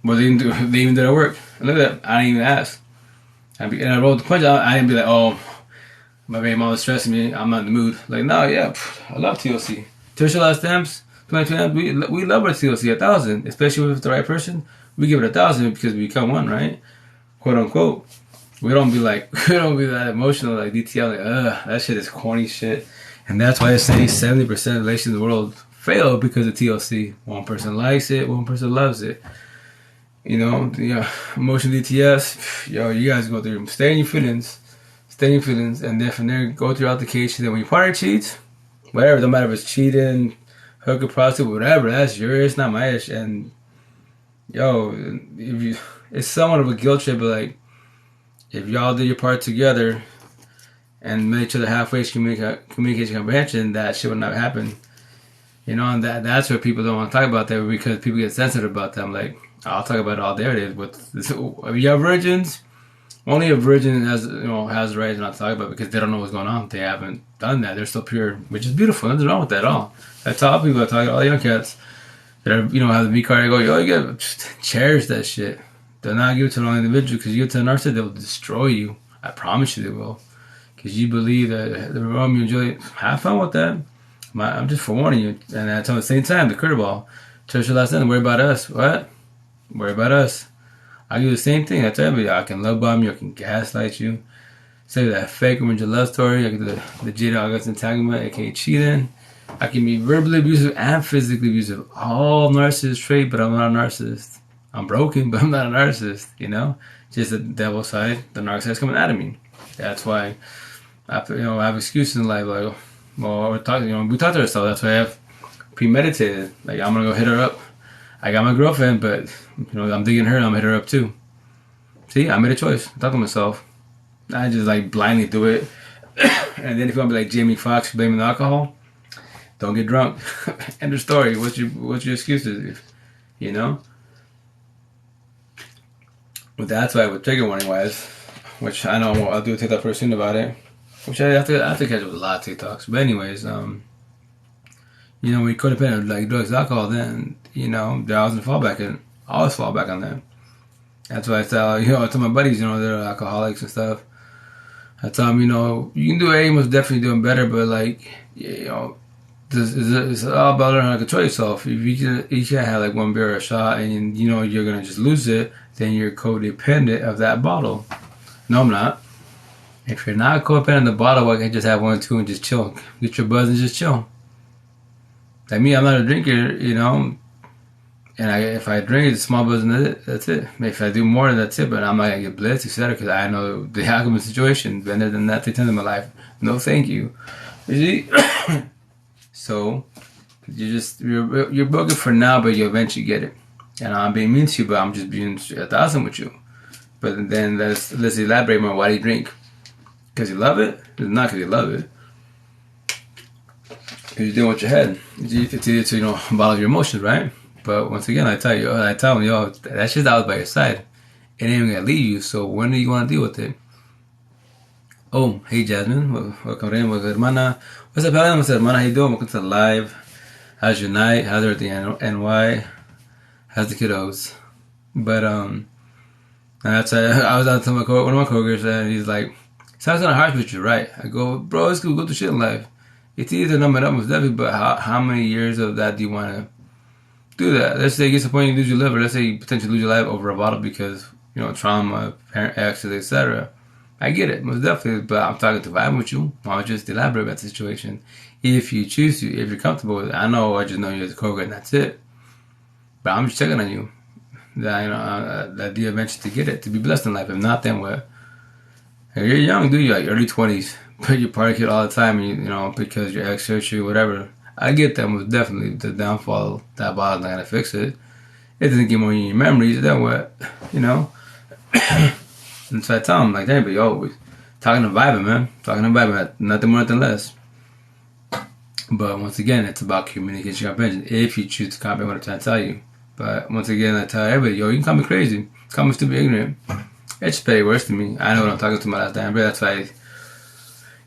But they even did their work. And look at that. I didn't even ask. And I rolled the punch. I didn't be like, oh, my baby mom is stressing me. I'm not in the mood. Like, no, yeah, I love TLC. Tertial Last Stamps, 2020, we love our TLC 1,000. Especially with the right person. We give it 1,000 because we become one, right? Quote unquote. We don't be that emotional like DTL. Like, that shit is corny shit. And that's why I say 70% of relations in the world fail because of TLC. One person likes it, one person loves it. You know, the emotional DTS, you guys go through, stay in your feelings, and then from there, go through altercation. Then when your partner cheats, whatever, don't matter if it's cheating, hooker, prostitute, whatever, that's your ish, not my ish. And, it's somewhat of a guilt trip, but like, if y'all did your part together and made each other halfway communication comprehension, that shit would not happen. You know, and that's where people don't want to talk about that because people get sensitive about them. Like, I'll talk about it all day. It is. But if you have virgins, only a virgin has the right not to talk about it because they don't know what's going on. They haven't done that. They're still pure, which is beautiful. Nothing wrong with that at all. I tell people, all young cats that are, have the V card. I go, you just cherish that shit. Do not give it to the wrong individual because you give it to a narcissist, they will destroy you. I promise you they will. Because you believe that the Romeo and Juliet, have fun with that. I'm just forewarning you. And I tell them at the same time, the curveball, church your last end, worry about us. What? Worry about us. I do the same thing. I tell you, I can love bomb you, I can gaslight you. Say that fake romantic love story, I can do the Jada August entanglement, aka cheating. I can be verbally abusive and physically abusive. All narcissist trait, but I'm not a narcissist. I'm broken, but I'm not a narcissist, Just the devil side, the narcissist coming out of me. That's why I have excuses in life, like, well, we talk to ourselves. That's why I have premeditated. Like, I'm gonna go hit her up. I got my girlfriend, but I'm digging her. I'm gonna hit her up too. See, I made a choice. I thought to myself. I just like blindly do it. And then if you want to be like Jamie Foxx blaming the alcohol, don't get drunk. End of story. What's your excuses? But that's why with trigger warning wise, which I know I'll do a TikTok pretty soon about it. Which I have to catch up with a lot of TikToks. But anyways, when you're codependent like drugs, alcohol, then there always a fallback, and I always fall back on that. That's why I tell my buddies, they're alcoholics and stuff. I tell them, you can do A, most definitely doing better, but like, it's all about learning how to control yourself. If you can't have like one beer or a shot, and you're gonna just lose it, then you're codependent of that bottle. No, I'm not. If you're not codependent of the bottle, why can't you just have one or two and just chill? Get your buzz and just chill. Like me, I'm not a drinker, and if I drink, it's a small buzz and that's it. If I do more, that's it. But I'm not gonna get blitzed, etc. Because I know the alcohol situation. Better than that, 3 times in my life. No, thank you. You see? So you're broken for now, but you eventually get it. And I'm being mean to you, but I'm just being 1,000 with you. But then let's elaborate more. Why do you drink? Because you love it? It's not because you love it. Because you're doing with your head. It's either to bottle your emotions, right? But once again, I tell them, that shit's out by your side. It ain't even gonna leave you. So when do you want to deal with it? Oh, hey Jasmine, welcome in, welcome hermana. What's up, Helen? What's up, hermana? How you doing? Welcome to the live. How's your night? How's everything in NY? How's the kiddos? But that's I was out to one of my coworkers and he's like, sounds kind of harsh, but you're right. I go, bro, it's cool, go through shit in life. It's easy to numb it up with definitely, but how many years of that do you want to do that? Let's say it gets to the point you lose your liver. Let's say you potentially lose your life over a bottle because, trauma, parent accident, etc. I get it, most definitely, but I'm talking to vibe with you. I'll just elaborate about the situation. If you choose to, if you're comfortable with it. I just know you as a coworker and that's it. But I'm just checking on you. That you eventually get it, to be blessed in life. If not, then what? If you're young, dude, you're like early 20s, but you party kid all the time, because your ex hurt you, whatever. I get that, most definitely. The downfall, that bottle's not gonna fix it. It doesn't give more in your memories, then what? And so I tell him, like, hey, but yo, talking to vibing, man. Talking to vibing, nothing more, nothing less. But once again, it's about communication comprehension. If you choose to comprehend what I'm trying to tell you. But once again, I tell everybody, yo, you can call me crazy. Call me stupid, ignorant. It's just petty worse to me. I know what I'm talking to my last damn breath. That's why I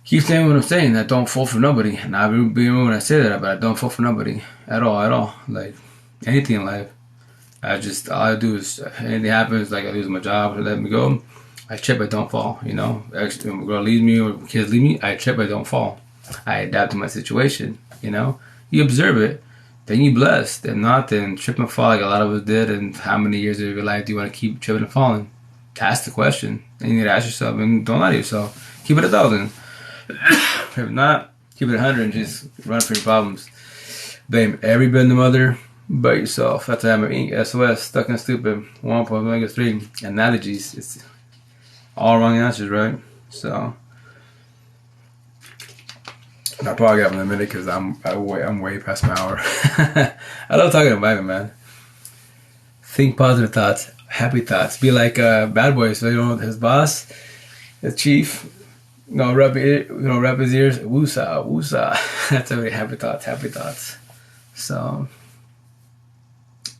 keep saying what I'm saying. I don't fall for nobody. And I be when I say that, but I don't fall for nobody. At all. Like, anything in life. All I do is, anything happens, like I lose my job, or let me go. I trip, I don't fall, Actually, when a girl leaves me or kids leave me, I trip, I don't fall. I adapt to my situation, You observe it, then you blessed. If not, then trip and fall like a lot of us did. And how many years of your life do you want to keep tripping and falling? Ask the question. And you need to ask yourself, and don't lie to yourself. Keep it 1,000. If not, keep it 100 and just run for your problems. Blame every bit in the mother but yourself. That's Hammer Inc. SOS, Stuck and Stupid, 1.3 analogies. It's all wrong answers, right? So I'll probably get up in a minute because I'm way past my hour. I love talking about it, man. Think positive thoughts, happy thoughts. Be like Bad Boy. So his boss, the chief, rub his ears. Woosa, woosa. That's every happy thoughts. So,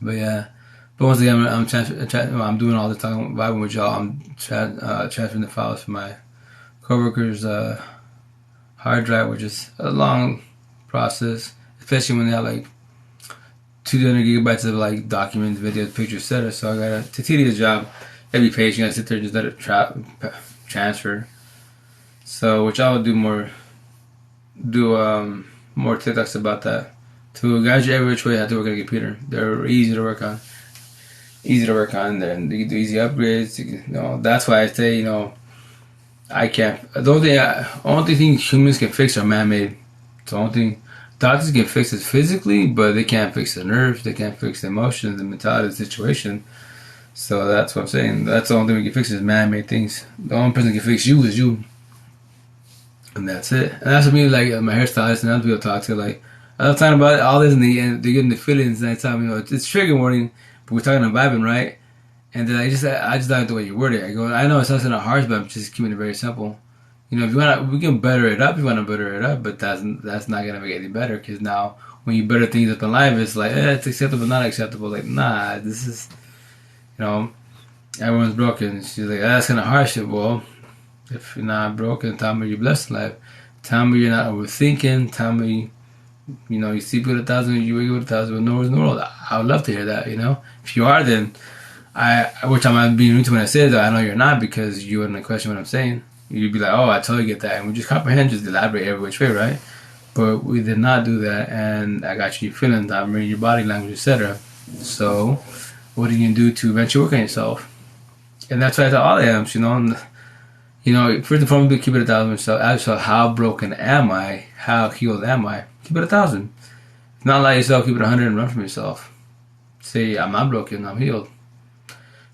but yeah. But once again, I'm doing all the talking, vibing with y'all. I'm transferring the files from my coworkers' hard drive, which is a long process, especially when they have like 200 gigabytes of like documents, videos, pictures, etc. So I gotta, it's a tedious job. Every page, you gotta sit there and just let it transfer. So, which I will do more TikToks about that. To guide you every which way, I have to work on a computer. They're easy to work on. And you can do easy upgrades. That's why I say, I can't. The only thing humans can fix are man-made. The only thing doctors can fix is physically, but they can't fix the nerves. They can't fix the emotions, the mentality, the situation. So that's what I'm saying. That's the only thing we can fix is man-made things. The only person that can fix you is you, and that's it. And that's what me, like my hairstylist and other people talk to. Like I was talking about all this, and they get in the feelings, and I tell them, it's trigger warning. But we're talking about vibing, right? And then I just like the way you word it. I go, I know it sounds kind of harsh, but I'm just keeping it very simple. If you want, we can better it up. You want to better it up, but that's not gonna make it any better. Because now, when you better things up in life, it's like, it's acceptable, not acceptable. Like, nah, this is, everyone's broken. She's like, that's kind of harsh. Well, if you're not broken, tell me you're blessed in life. Tell me you're not overthinking. Tell me, you sleep with 1,000, you wake up with 1,000, with no worries in the world. I would love to hear that, If you are, then which I'm being rude to when I say that, I know you're not, because you wouldn't question what I'm saying. You'd be like, oh, I totally get that. And we just comprehend, just elaborate every which way, right? But we did not do that, and I got you feelings, I'm reading your body language, etc. So, what are you going to do to eventually work on yourself? And that's why I tell all the amps, first and foremost, keep it 1,000. So how broken am I? How healed am I? Keep it 1,000. If not lie yourself, keep it 100 and run from yourself. Say, I'm not broken, I'm healed.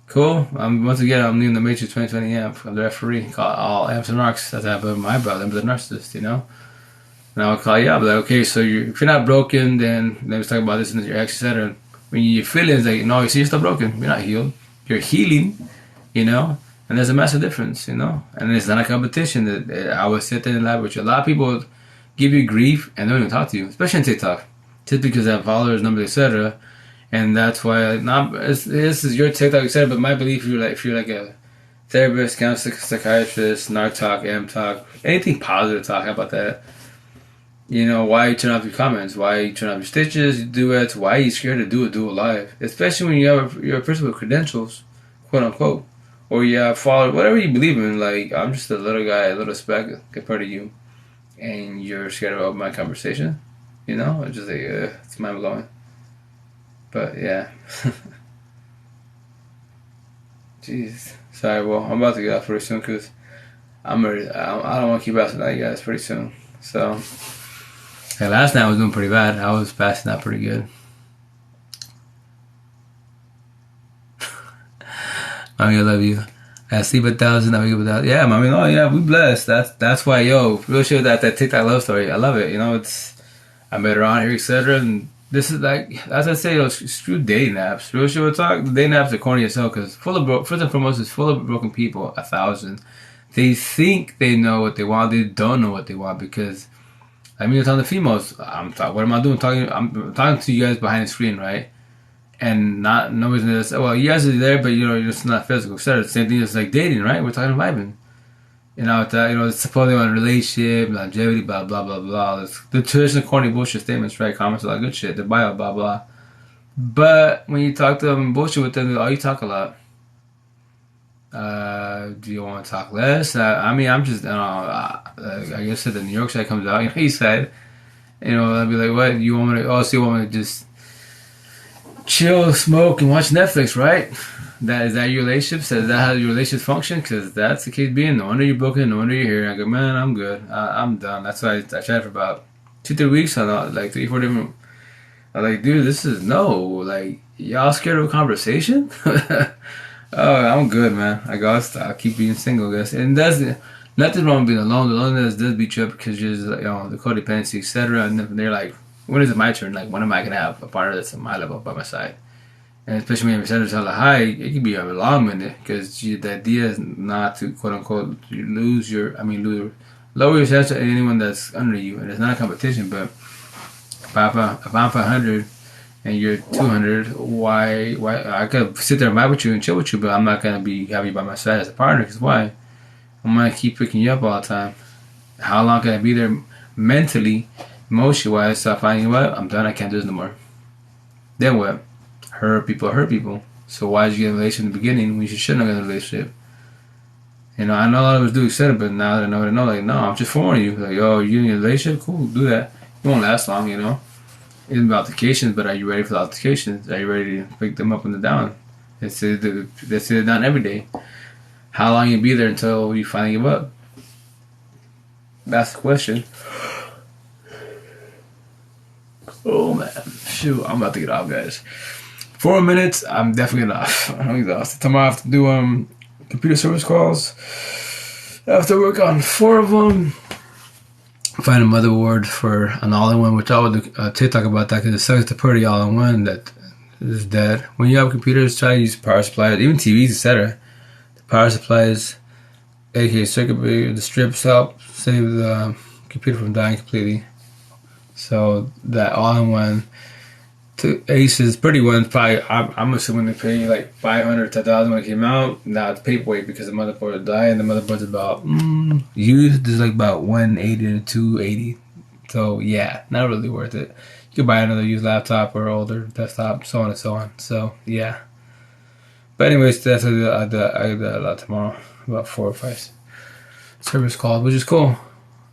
Cool. Once again, I'm leaving the Matrix 2020 amp. I'm the referee. Call all amps and narcs. That's how I put my brother. I'm the narcissist, And I'll call you up. Like, okay, so if you're not broken, then let's talk about this and your ex, etc. When your feelings, like, no, you see, you're still broken. You're not healed. You're healing, And there's a massive difference, And it's not a competition. That I would sit there and laugh with you. A lot of people give you grief and they don't even talk to you, especially on TikTok. Just because they have followers, numbers, etc. And that's why, this is your TikTok, etc. But my belief, if you're like a Therapist, counselor, psychiatrist, narc talk, M talk, anything positive talk. How about that? You know, why you turn off your comments? Why you turn off your stitches, your duets? Why are you scared to do it live? Especially when you're a person with credentials, quote unquote, or you have followed whatever you believe in. Like I'm just a little guy, a little speck compared to you, and you're scared about my conversation. You know, it's just like it's mind blowing. But yeah, jeez. Sorry, well I'm about to get off pretty soon because I'm ready. I don't want to keep asking that you guys pretty soon. So. Yeah, last night I was doing pretty bad. I was passing out pretty good. Mommy, I love you. I sleep 1,000, I wake up 1,000. Yeah, mommy, oh yeah, we blessed. That's why, yo, real shit that TikTok love story. I love it. You know, it's I met her on here, etc. And this is like, as I say, yo, screw dating apps. Real shit, we'll talk. The dating apps are corny as hell because first and foremost, it's full of broken people. 1,000. They think they know what they want. They don't know what they want because. I mean, it's on the females. What am I doing? I'm talking to you guys behind the screen, right? And nobody's gonna say, well, you guys are there, but you're just not physical, etc. Same thing as like dating, right? We're talking vibing. It's supposedly on a relationship, longevity, blah blah blah blah. It's the traditional corny bullshit statements, right? Comments a lot of good shit. The bio, blah blah. But when you talk to them and bullshit with them, you talk a lot. Do you want to talk less? I mean, I'm just, I guess if the New York side comes out, he said, I'd be like, what? You want me to, so you want me to just chill, smoke, and watch Netflix, right? Is that your relationship? Is that how your relationship function? Because that's the case being. No wonder you're broken, no wonder you're here. I go, man, I'm good. I'm done. That's why I tried for about 2-3 weeks. I thought, like 3-4 different. I'm like, dude, this is no. Like, y'all scared of a conversation? Oh, I'm good, man. I'll keep being single, I guess. And that's nothing wrong with being alone. The loneliness does beat you up because you're just, the codependency, etc. And then they're like, when is it my turn? Like, when am I gonna have a partner that's at my level by my side? And especially when your standards are high, it can be a long minute because the idea is not to quote unquote lower your standards to anyone that's under you, and it's not a competition. But if I'm 500. And you're 200, why I could sit there and vibe with you and chill with you, but I'm not gonna be have you by my side as a partner. Because why? I'm gonna keep picking you up all the time. How long can I be there mentally, emotion wise? So I find, you know what, I'm done. I can't do this no more. Then what? Hurt people. So why did you get in a relationship in the beginning when you shouldn't have got in a relationship? I know a lot of us do accept it, but now that I know, like, no, I'm just warning you. Like, yo, you in a relationship? Cool, do that. It won't last long, It's about altercations, but are you ready for the altercations? Are you ready to pick them up and down? They sit it down every day. How long you be there until you finally give up? That's the question. Oh man, shoot! I'm about to get off, guys. 4 minutes. I'm definitely off. I'm exhausted. Tomorrow I have to do computer service calls. I have to work on 4 of them. Find a motherboard for an all-in-one, which I would TikTok about that because it sucks to put the all-in-one that is dead. When you have computers, try to use power supplies, even TVs, etc. The power supplies, aka circuit breaker, the strips help save the computer from dying completely. So that all-in-one, Ace's pretty one, probably I'm assuming they pay like $500 to $1,000 when it came out. Now it's paperweight because the motherboard will die, and the motherboard's about used is like about $180 to $280. So yeah, not really worth it. You could buy another used laptop or older desktop, so on and so on. So yeah. But anyways, that's what I do a lot tomorrow, about 4 or 5 service calls, which is cool.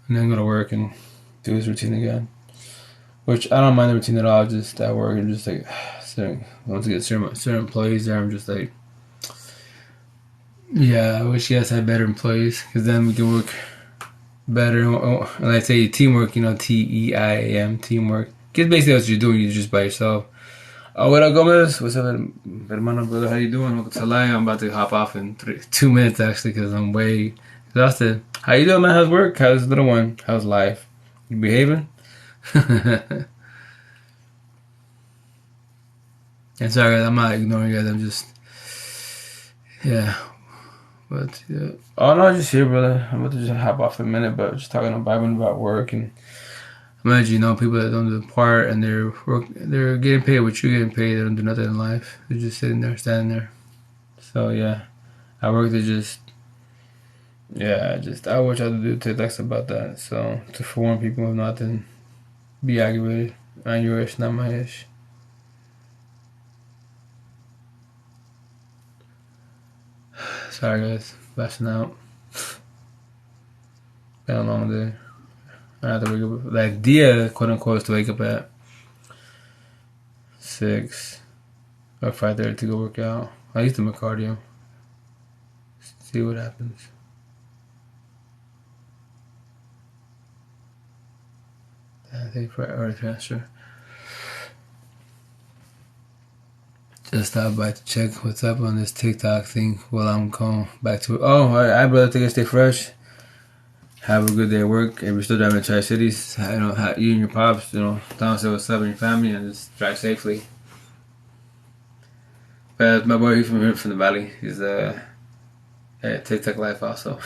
And then go to work and do his routine again. Which I don't mind the routine at all. Just at work and just like once I get certain employees there, I'm just like, yeah, I wish you guys had better employees because then we can work better. And I say teamwork, TEIAM, teamwork. Because basically what you're doing, you're just by yourself. What up, Gomez? What's up, hermano, brother? How you doing? Welcome to Live. I'm about to hop off in 2 minutes actually because I'm way exhausted. How you doing, man? How's work? How's the little one? How's life? You behaving? And sorry guys, I'm not ignoring you guys, I'm just but yeah. Oh no, just here, brother. I'm about to just hop off in a minute, but just talking about work, and imagine people that don't do the part and they're getting paid what you're getting paid. They don't do nothing in life. They're just sitting there, standing there. So yeah, I work to just, yeah, just I wish I to do TikToks about that. So to forewarn people of not to be aggravated on your ish, not my ish. Sorry guys, flashing out. Been a long day. I have to wake up. The idea, quote unquote, is to wake up at 6 or 5:30 to go work out. I used to do my cardio. See what happens. I think for early transfer. Just stop by to check what's up on this TikTok thing while I'm going back to it. Oh, alright, brother. Take it, stay fresh. Have a good day at work. If you're still driving to Tri Cities, you know, you and your pops, you know, down say what's up in your family and just drive safely. But my boy, he's from here, from the valley. He's TikTok life also.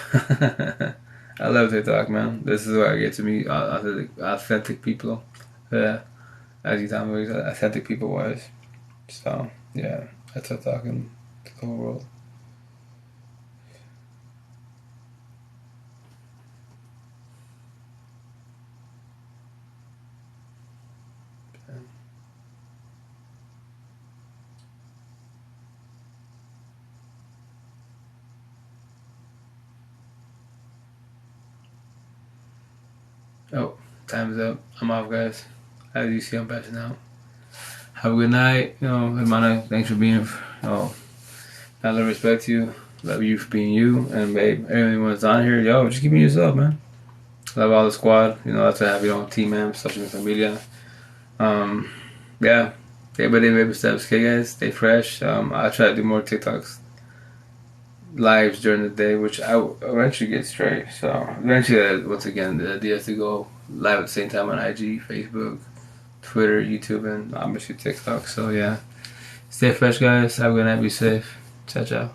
I love TikTok, man. This is where I get to meet authentic people. Yeah, as you tell me, authentic people wise. So yeah, that's TikTok and the whole world. Oh, time is up. I'm off, guys. As you see, I'm passing out. Have a good night. You know, hermana, thanks for being. Oh, I love respect you. Love you for being you. And babe, everyone's on here. Yo, just keep being yourself, man. Love all the squad. You know, that's what I have. You know, team, man. Such a familia. Yeah. Everybody, baby steps. Okay, guys, stay fresh. I'll try to do more TikToks lives during the day, which I will eventually get straight. So eventually, once again, the idea is to go live at the same time on IG, Facebook, Twitter, YouTube, and obviously TikTok. So yeah, stay fresh, guys. Have a good night. Be safe. Ciao, ciao.